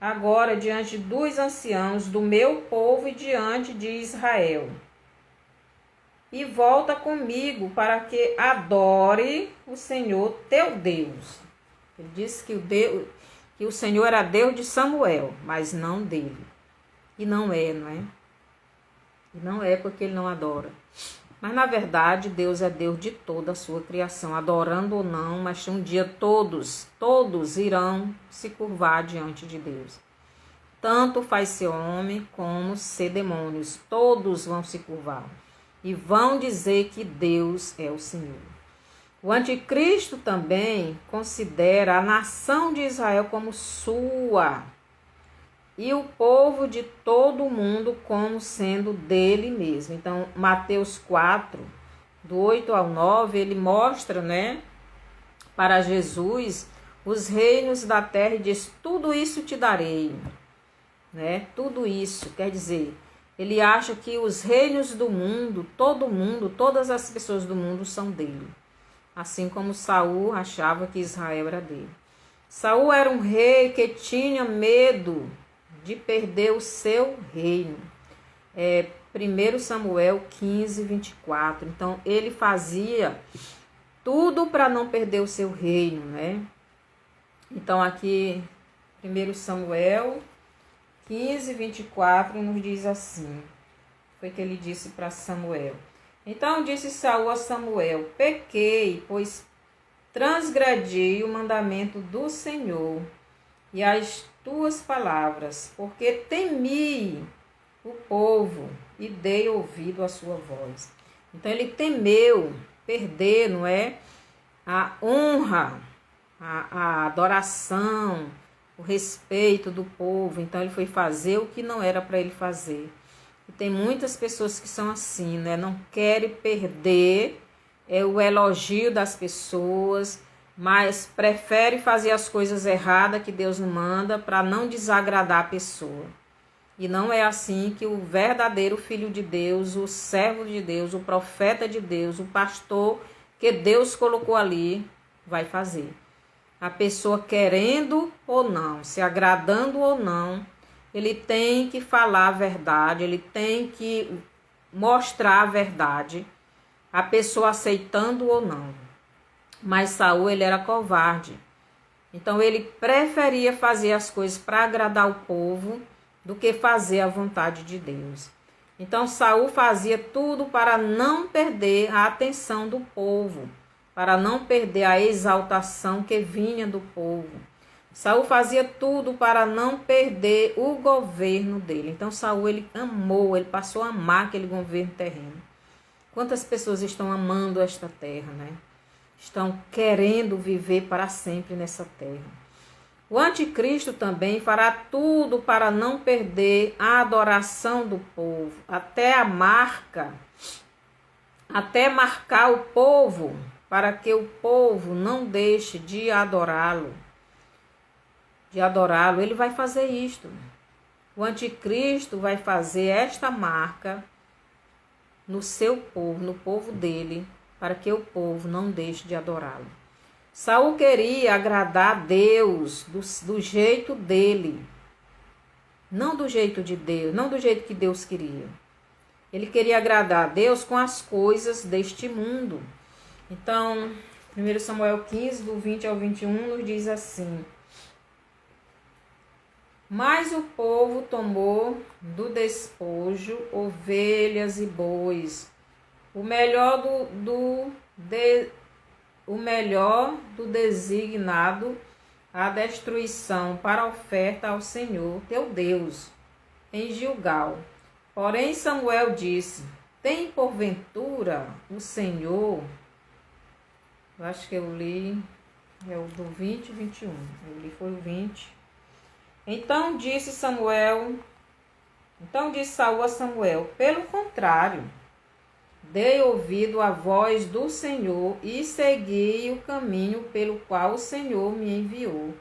agora diante dos anciãos do meu povo e diante de Israel. E volta comigo para que adore o Senhor teu Deus. Ele disse que o Senhor era Deus de Samuel, mas não dele. E não é, não é? E não é porque ele não adora. Mas na verdade Deus é Deus de toda a sua criação, adorando ou não, mas um dia todos irão se curvar diante de Deus. Tanto faz ser homem como ser demônios, todos vão se curvar e vão dizer que Deus é o Senhor. O anticristo também considera a nação de Israel como sua e o povo de todo o mundo como sendo dele mesmo. Então, Mateus 4, do 8 ao 9, ele mostra, né, para Jesus os reinos da terra e diz: tudo isso te darei, né? Tudo isso, quer dizer, ele acha que os reinos do mundo, todas as pessoas do mundo são dele. Assim como Saul achava que Israel era dele. Saul era um rei que tinha medo de perder o seu reino. 1 Samuel 15, 24. Então, ele fazia tudo para não perder o seu reino, né? Então, aqui, 1 Samuel 15, 24, nos diz assim. Foi que ele disse para Samuel. Então disse Saul a Samuel: pequei, pois transgredi o mandamento do Senhor e as tuas palavras, porque temi o povo e dei ouvido à sua voz. Então ele temeu perder, não é? A honra, a adoração, o respeito do povo. Então ele foi fazer o que não era para ele fazer. E tem muitas pessoas que são assim, né? Não querem perder o elogio das pessoas, mas prefere fazer as coisas erradas que Deus não manda para não desagradar a pessoa. E não é assim que o verdadeiro filho de Deus, o servo de Deus, o profeta de Deus, o pastor que Deus colocou ali, vai fazer. A pessoa querendo ou não, se agradando ou não, ele tem que falar a verdade, ele tem que mostrar a verdade, a pessoa aceitando ou não. Mas Saul, ele era covarde. Então ele preferia fazer as coisas para agradar o povo do que fazer a vontade de Deus. Então Saul fazia tudo para não perder a atenção do povo, para não perder a exaltação que vinha do povo. Saul fazia tudo para não perder o governo dele. Então Saul, ele amou, ele passou a amar aquele governo terreno. Quantas pessoas estão amando esta terra, né? Estão querendo viver para sempre nessa terra. O anticristo também fará tudo para não perder a adoração do povo, até marcar o povo, para que o povo não deixe de adorá-lo. Ele vai fazer isto. O anticristo vai fazer esta marca no seu povo, no povo dele, para que o povo não deixe de adorá-lo. Saul queria agradar a Deus do jeito dele, não do jeito de Deus, não do jeito que Deus queria. Ele queria agradar a Deus com as coisas deste mundo. Então, 1 Samuel 15, do 20 ao 21, nos diz assim: mas o povo tomou do despojo ovelhas e bois, o melhor do designado à destruição para oferta ao Senhor teu Deus, em Gilgal. Porém Samuel disse: tem porventura o Senhor... Eu acho que eu li, é o do 20 e 21. Eu li foi o 20. Então disse Saul a Samuel: pelo contrário, dei ouvido à voz do Senhor e segui o caminho pelo qual o Senhor me enviou.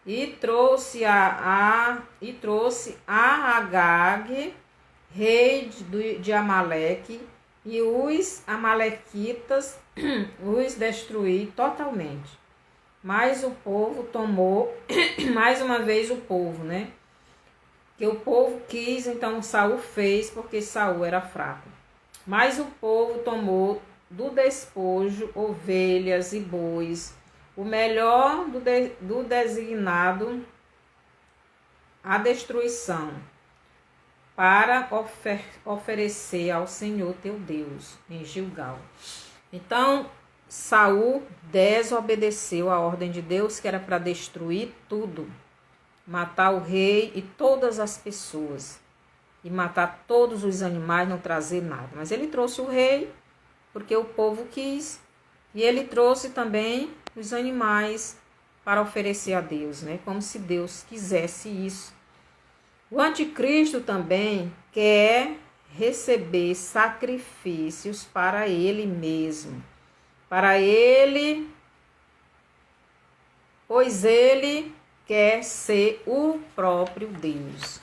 e trouxe a Agag, rei de Amaleque, e os amalequitas os destruí totalmente. Mas o povo tomou, mais uma vez o povo, né? Que o povo quis, então Saul fez, porque Saul era fraco. Mas o povo tomou do despojo ovelhas e bois, o melhor do designado à destruição, para oferecer ao Senhor teu Deus em Gilgal. Então, Saul desobedeceu a ordem de Deus, que era para destruir tudo, matar o rei e todas as pessoas, e matar todos os animais, não trazer nada. Mas ele trouxe o rei, porque o povo quis, e ele trouxe também os animais para oferecer a Deus, né? Como se Deus quisesse isso. O anticristo também quer receber sacrifícios para ele mesmo, para ele, pois ele quer ser o próprio Deus.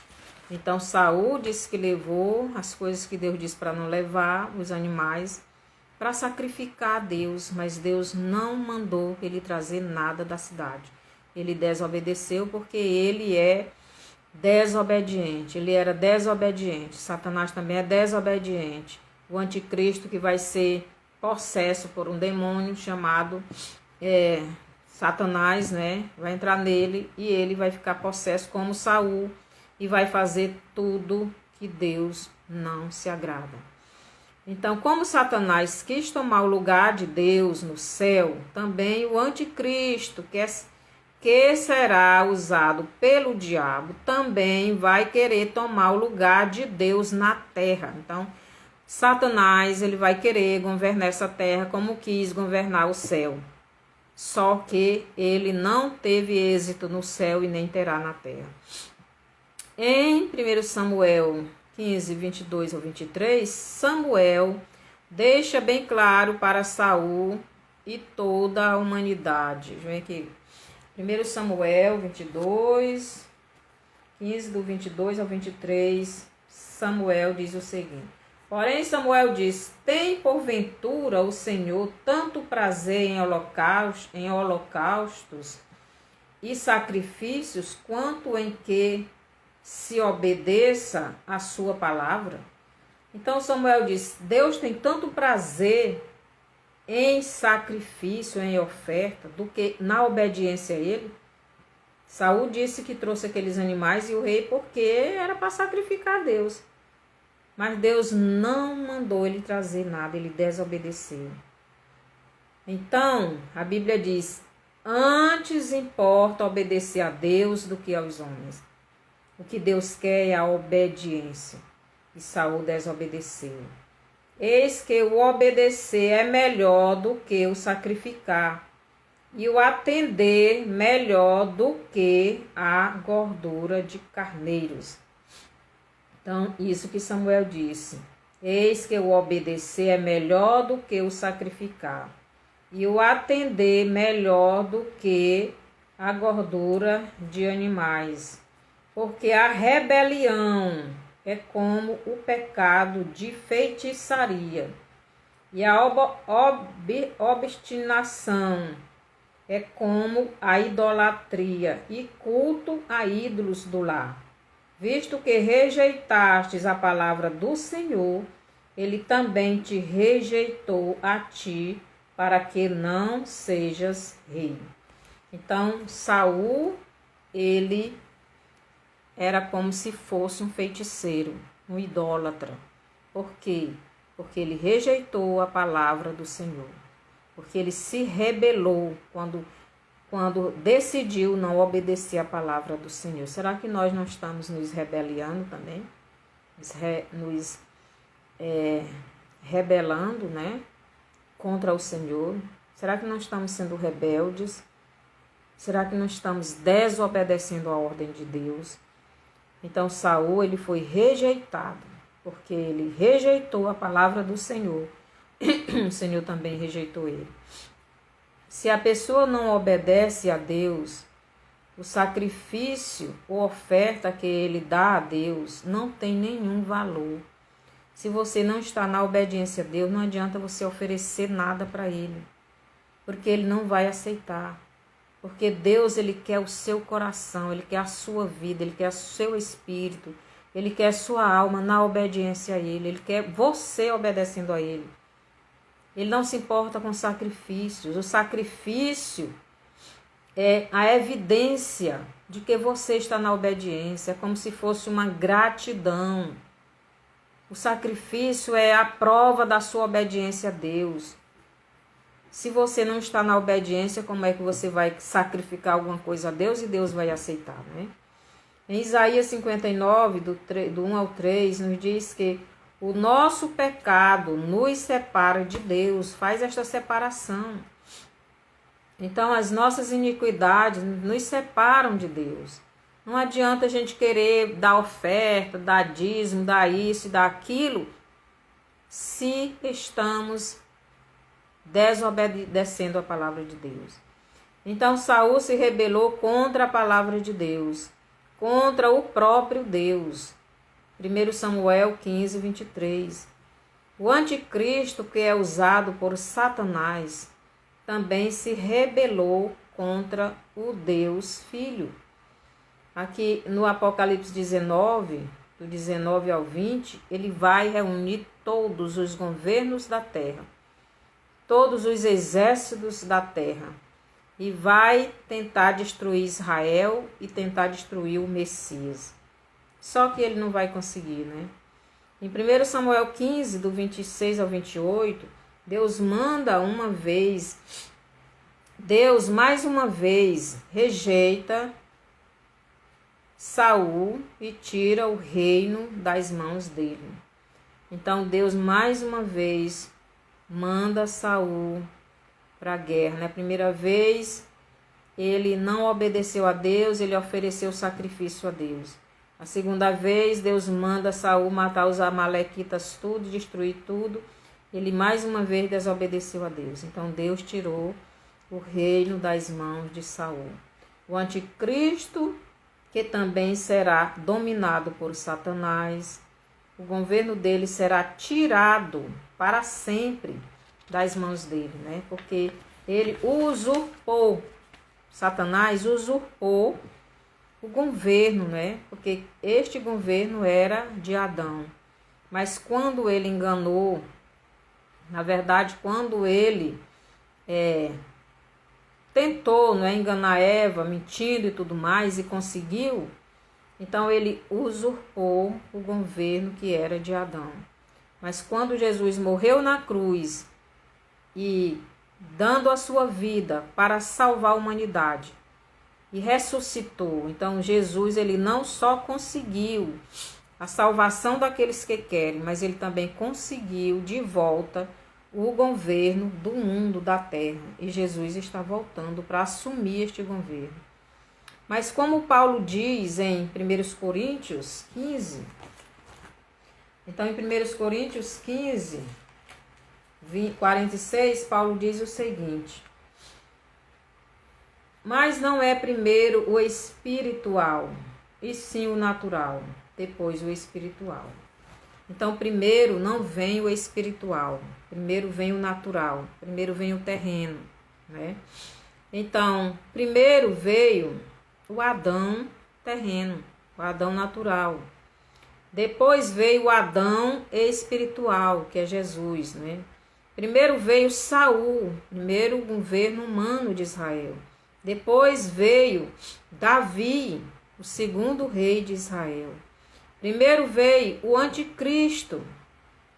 Então Saul disse que levou as coisas que Deus disse para não levar, os animais, para sacrificar a Deus, mas Deus não mandou ele trazer nada da cidade. Ele desobedeceu porque ele é desobediente, ele era desobediente. Satanás também é desobediente. O anticristo, que vai ser possesso por um demônio chamado Satanás, né? Vai entrar nele e ele vai ficar possesso como Saul e vai fazer tudo que Deus não se agrada. Então, como Satanás quis tomar o lugar de Deus no céu, também o anticristo, que será usado pelo diabo, também vai querer tomar o lugar de Deus na terra. Então, Satanás, ele vai querer governar essa terra como quis governar o céu. Só que ele não teve êxito no céu e nem terá na terra. Em 1 Samuel 15, 22 ao 23, Samuel deixa bem claro para Saul e toda a humanidade. Vem aqui. 1 Samuel 22, 15 do 22 ao 23, Samuel diz o seguinte: Porém Samuel diz: Tem porventura o Senhor tanto prazer em holocaustos e sacrifícios, quanto em que se obedeça a sua palavra? Então Samuel diz: Deus tem tanto prazer em sacrifício, em oferta, do que na obediência a ele. Saul disse que trouxe aqueles animais e o rei porque era para sacrificar a Deus. Mas Deus não mandou ele trazer nada, ele desobedeceu. Então, a Bíblia diz: antes importa obedecer a Deus do que aos homens. O que Deus quer é a obediência. E Saul desobedeceu. Eis que o obedecer é melhor do que o sacrificar, e o atender melhor do que a gordura de carneiros. Então, isso que Samuel disse. Eis que o obedecer é melhor do que o sacrificar, e o atender melhor do que a gordura de animais. Porque a rebelião é como o pecado de feitiçaria, e a obstinação é como a idolatria e culto a ídolos do lar. Visto que rejeitastes a palavra do Senhor, ele também te rejeitou a ti, para que não sejas rei. Então, Saul, ele era como se fosse um feiticeiro, um idólatra. Por quê? Porque ele rejeitou a palavra do Senhor. Porque ele se rebelou quando decidiu não obedecer a palavra do Senhor. Será que nós não estamos nos rebelando também? Nos rebelando, né? Contra o Senhor? Será que não estamos sendo rebeldes? Será que não estamos desobedecendo a ordem de Deus? Então Saul, ele foi rejeitado, porque ele rejeitou a palavra do Senhor. O Senhor também rejeitou ele. Se a pessoa não obedece a Deus, o sacrifício ou oferta que ele dá a Deus não tem nenhum valor. Se você não está na obediência a Deus, não adianta você oferecer nada para ele, porque ele não vai aceitar. Porque Deus, ele quer o seu coração, ele quer a sua vida, ele quer o seu espírito, ele quer a sua alma na obediência a ele quer você obedecendo a ele. Ele não se importa com sacrifícios. O sacrifício é a evidência de que você está na obediência, é como se fosse uma gratidão. O sacrifício é a prova da sua obediência a Deus. Se você não está na obediência, como é que você vai sacrificar alguma coisa a Deus e Deus vai aceitar, né? Em Isaías 59, do 1 ao 3, nos diz que o nosso pecado nos separa de Deus, faz esta separação. Então, as nossas iniquidades nos separam de Deus. Não adianta a gente querer dar oferta, dar dízimo, dar isso, dar aquilo, se estamos desobedecendo a palavra de Deus. Então, Saul se rebelou contra a palavra de Deus, contra o próprio Deus. 1 Samuel 15, 23. O anticristo, que é usado por Satanás, também se rebelou contra o Deus Filho. Aqui no Apocalipse 19, do 19 ao 20, ele vai reunir todos os governos da terra, todos os exércitos da terra, e vai tentar destruir Israel e tentar destruir o Messias. Só que ele não vai conseguir, né? Em 1 Samuel 15, do 26 ao 28, Deus mais uma vez rejeita Saul e tira o reino das mãos dele. Então Deus mais uma vez manda Saul para a guerra. Na primeira vez ele não obedeceu a Deus, ele ofereceu sacrifício a Deus. A segunda vez Deus manda Saul matar os amalequitas tudo, destruir tudo. Ele mais uma vez desobedeceu a Deus. Então Deus tirou o reino das mãos de Saul. O anticristo, que também será dominado por Satanás, o governo dele será tirado para sempre das mãos dele, né? Porque ele usurpou, Satanás usurpou o governo, né? Porque este governo era de Adão. Mas quando ele enganou, na verdade, quando ele tentou, né, enganar Eva, mentindo e tudo mais, e conseguiu, então ele usurpou o governo que era de Adão. Mas quando Jesus morreu na cruz e dando a sua vida para salvar a humanidade e ressuscitou, então Jesus, ele não só conseguiu a salvação daqueles que querem, mas ele também conseguiu de volta o governo do mundo, da terra. E Jesus está voltando para assumir este governo. Mas como Paulo diz em 1 Coríntios 15, então em 1 Coríntios 15, 46, Paulo diz o seguinte: mas não é primeiro o espiritual, e sim o natural, depois o espiritual. Então, primeiro não vem o espiritual, primeiro vem o natural, primeiro vem o terreno, né? Então, primeiro veio o Adão terreno, o Adão natural. Depois veio o Adão espiritual, que é Jesus, né? Primeiro veio Saul, primeiro o governo humano de Israel. Depois veio Davi, o segundo rei de Israel. Primeiro veio o anticristo,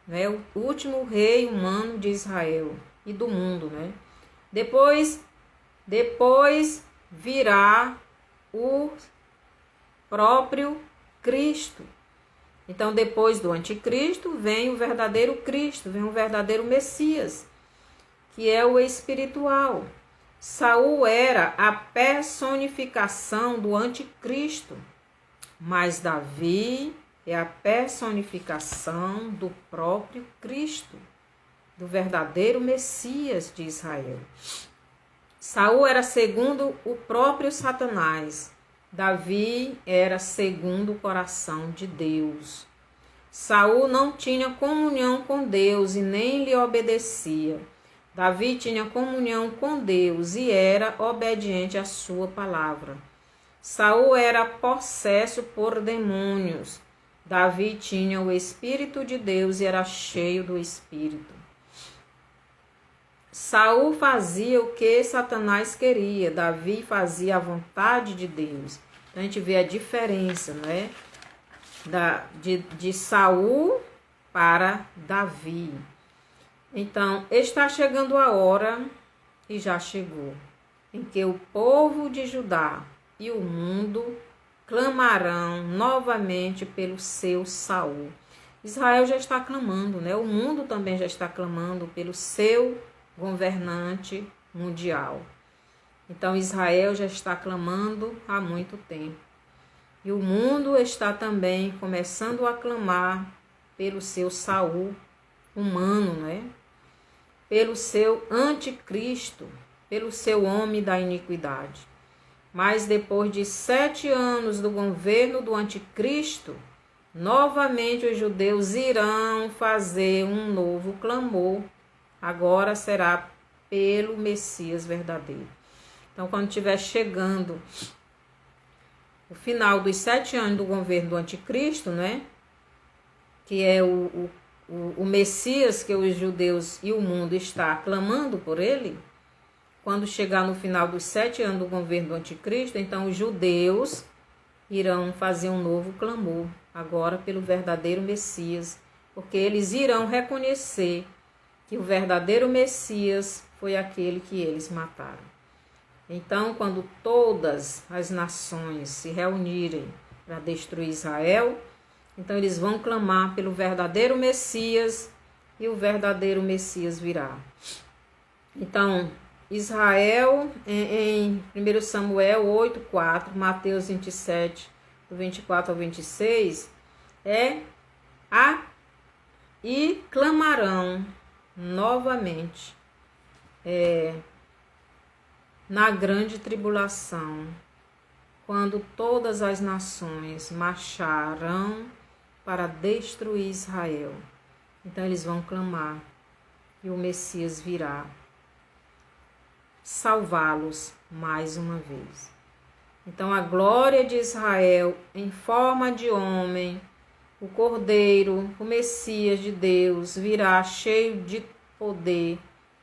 né? O último rei humano de Israel e do mundo, né? Depois virá o próprio Cristo. Então, depois do anticristo, vem o verdadeiro Cristo, vem o verdadeiro Messias, que é o espiritual. Saul era a personificação do anticristo, mas Davi é a personificação do próprio Cristo, do verdadeiro Messias de Israel. Saul era segundo o próprio Satanás. Davi era segundo o coração de Deus. Saul não tinha comunhão com Deus e nem lhe obedecia. Davi tinha comunhão com Deus e era obediente à sua palavra. Saul era possesso por demônios. Davi tinha o Espírito de Deus e era cheio do Espírito. Saul fazia o que Satanás queria. Davi fazia a vontade de Deus. Então a gente vê a diferença, não é? De Saul para Davi. Então, está chegando a hora, e já chegou, em que o povo de Judá e o mundo clamarão novamente pelo seu Saul. Israel já está clamando, né? O mundo também já está clamando pelo seu governante mundial. Então, Israel já está clamando há muito tempo. E o mundo está também começando a clamar pelo seu Saul humano, né? Pelo seu anticristo, pelo seu homem da iniquidade. Mas depois de 7 anos do governo do anticristo, novamente os judeus irão fazer um novo clamor. Agora será pelo Messias verdadeiro. Então, quando estiver chegando o final dos 7 anos do governo do anticristo, né? Que é o Messias que os judeus e o mundo está clamando por ele. Quando chegar no final dos 7 anos do governo do anticristo, então os judeus irão fazer um novo clamor, agora pelo verdadeiro Messias, porque eles irão reconhecer que o verdadeiro Messias foi aquele que eles mataram. Então, quando todas as nações se reunirem para destruir Israel, então eles vão clamar pelo verdadeiro Messias e o verdadeiro Messias virá. Então, Israel, em 1 Samuel 8:4, Mateus 27, do 24 ao 26, e clamarão novamente na grande tribulação, quando todas as nações marcharão para destruir Israel. Então eles vão clamar e o Messias virá salvá-los mais uma vez. Então a glória de Israel em forma de homem, o Cordeiro, o Messias de Deus, virá cheio de poder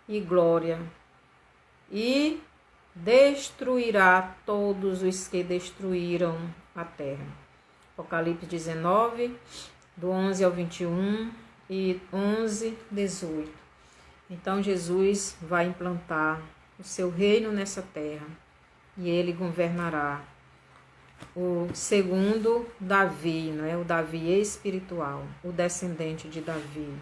e glória e destruirá todos os que destruíram a terra. Apocalipse 19, do 11 ao 21 e 11, 18. Então Jesus vai implantar o seu reino nessa terra e ele governará o segundo Davi, não é? O Davi espiritual, o descendente de Davi.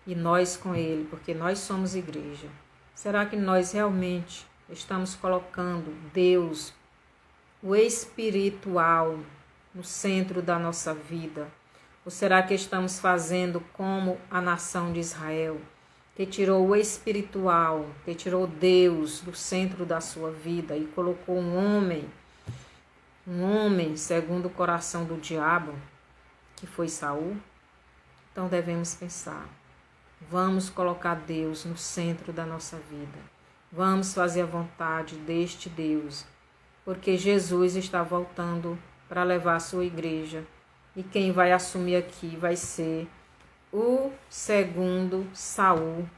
E nós com ele, porque nós somos igreja. Será que nós realmente estamos colocando Deus, o espiritual, no centro da nossa vida? Ou será que estamos fazendo como a nação de Israel, que tirou o espiritual, que tirou Deus do centro da sua vida e colocou um homem segundo o coração do diabo, que foi Saul? Então devemos pensar, vamos colocar Deus no centro da nossa vida. Vamos fazer a vontade deste Deus, porque Jesus está voltando para levar a sua igreja. E quem vai assumir aqui vai ser o segundo Saul,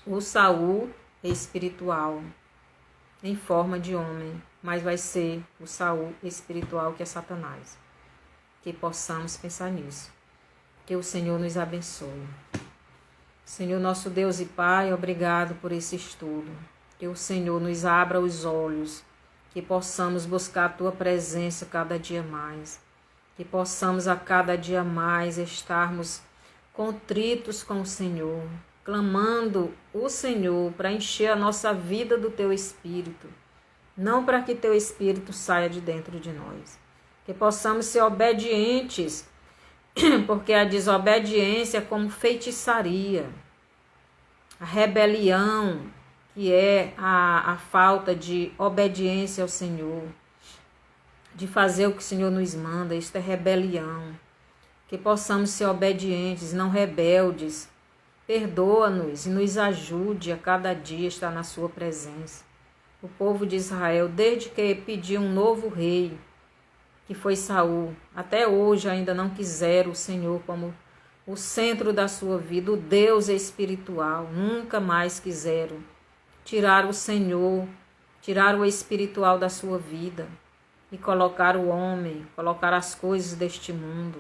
o Saul espiritual, em forma de homem, mas vai ser o Saul espiritual, que é Satanás. Que possamos pensar nisso. Que o Senhor nos abençoe. Senhor, nosso Deus e Pai, obrigado por esse estudo. Que o Senhor nos abra os olhos, que possamos buscar a Tua presença cada dia mais. Que possamos a cada dia mais estarmos contritos com o Senhor, clamando o Senhor para encher a nossa vida do Teu Espírito, não para que Teu Espírito saia de dentro de nós. Que possamos ser obedientes, porque a desobediência é como feitiçaria. A rebelião que é a falta de obediência ao Senhor, de fazer o que o Senhor nos manda. Isto é rebelião. Que possamos ser obedientes, não rebeldes. Perdoa-nos e nos ajude a cada dia estar na sua presença. O povo de Israel, desde que pediu um novo rei, que foi Saul, até hoje ainda não quiseram o Senhor como o centro da sua vida, o Deus espiritual. Nunca mais quiseram tirar o Senhor, tirar o espiritual da sua vida e colocar o homem, colocar as coisas deste mundo.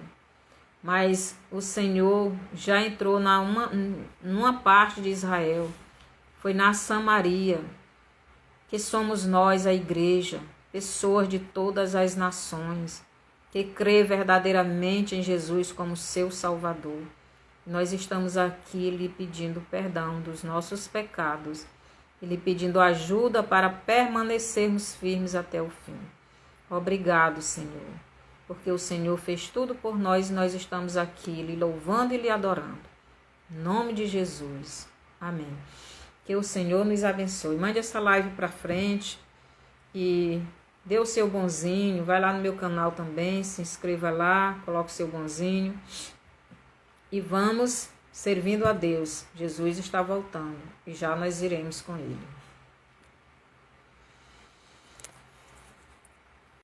Mas o Senhor já entrou numa parte de Israel, foi na Samaria, que somos nós, a igreja, pessoas de todas as nações, que crê verdadeiramente em Jesus como seu Salvador. Nós estamos aqui lhe pedindo perdão dos nossos pecados e lhe pedindo ajuda para permanecermos firmes até o fim. Obrigado, Senhor, porque o Senhor fez tudo por nós e nós estamos aqui lhe louvando e lhe adorando. Em nome de Jesus. Amém. Que o Senhor nos abençoe. Mande essa live para frente e dê o seu bonzinho. Vai lá no meu canal também, se inscreva lá, coloque o seu bonzinho. E vamos servindo a Deus. Jesus está voltando e já nós iremos com Ele.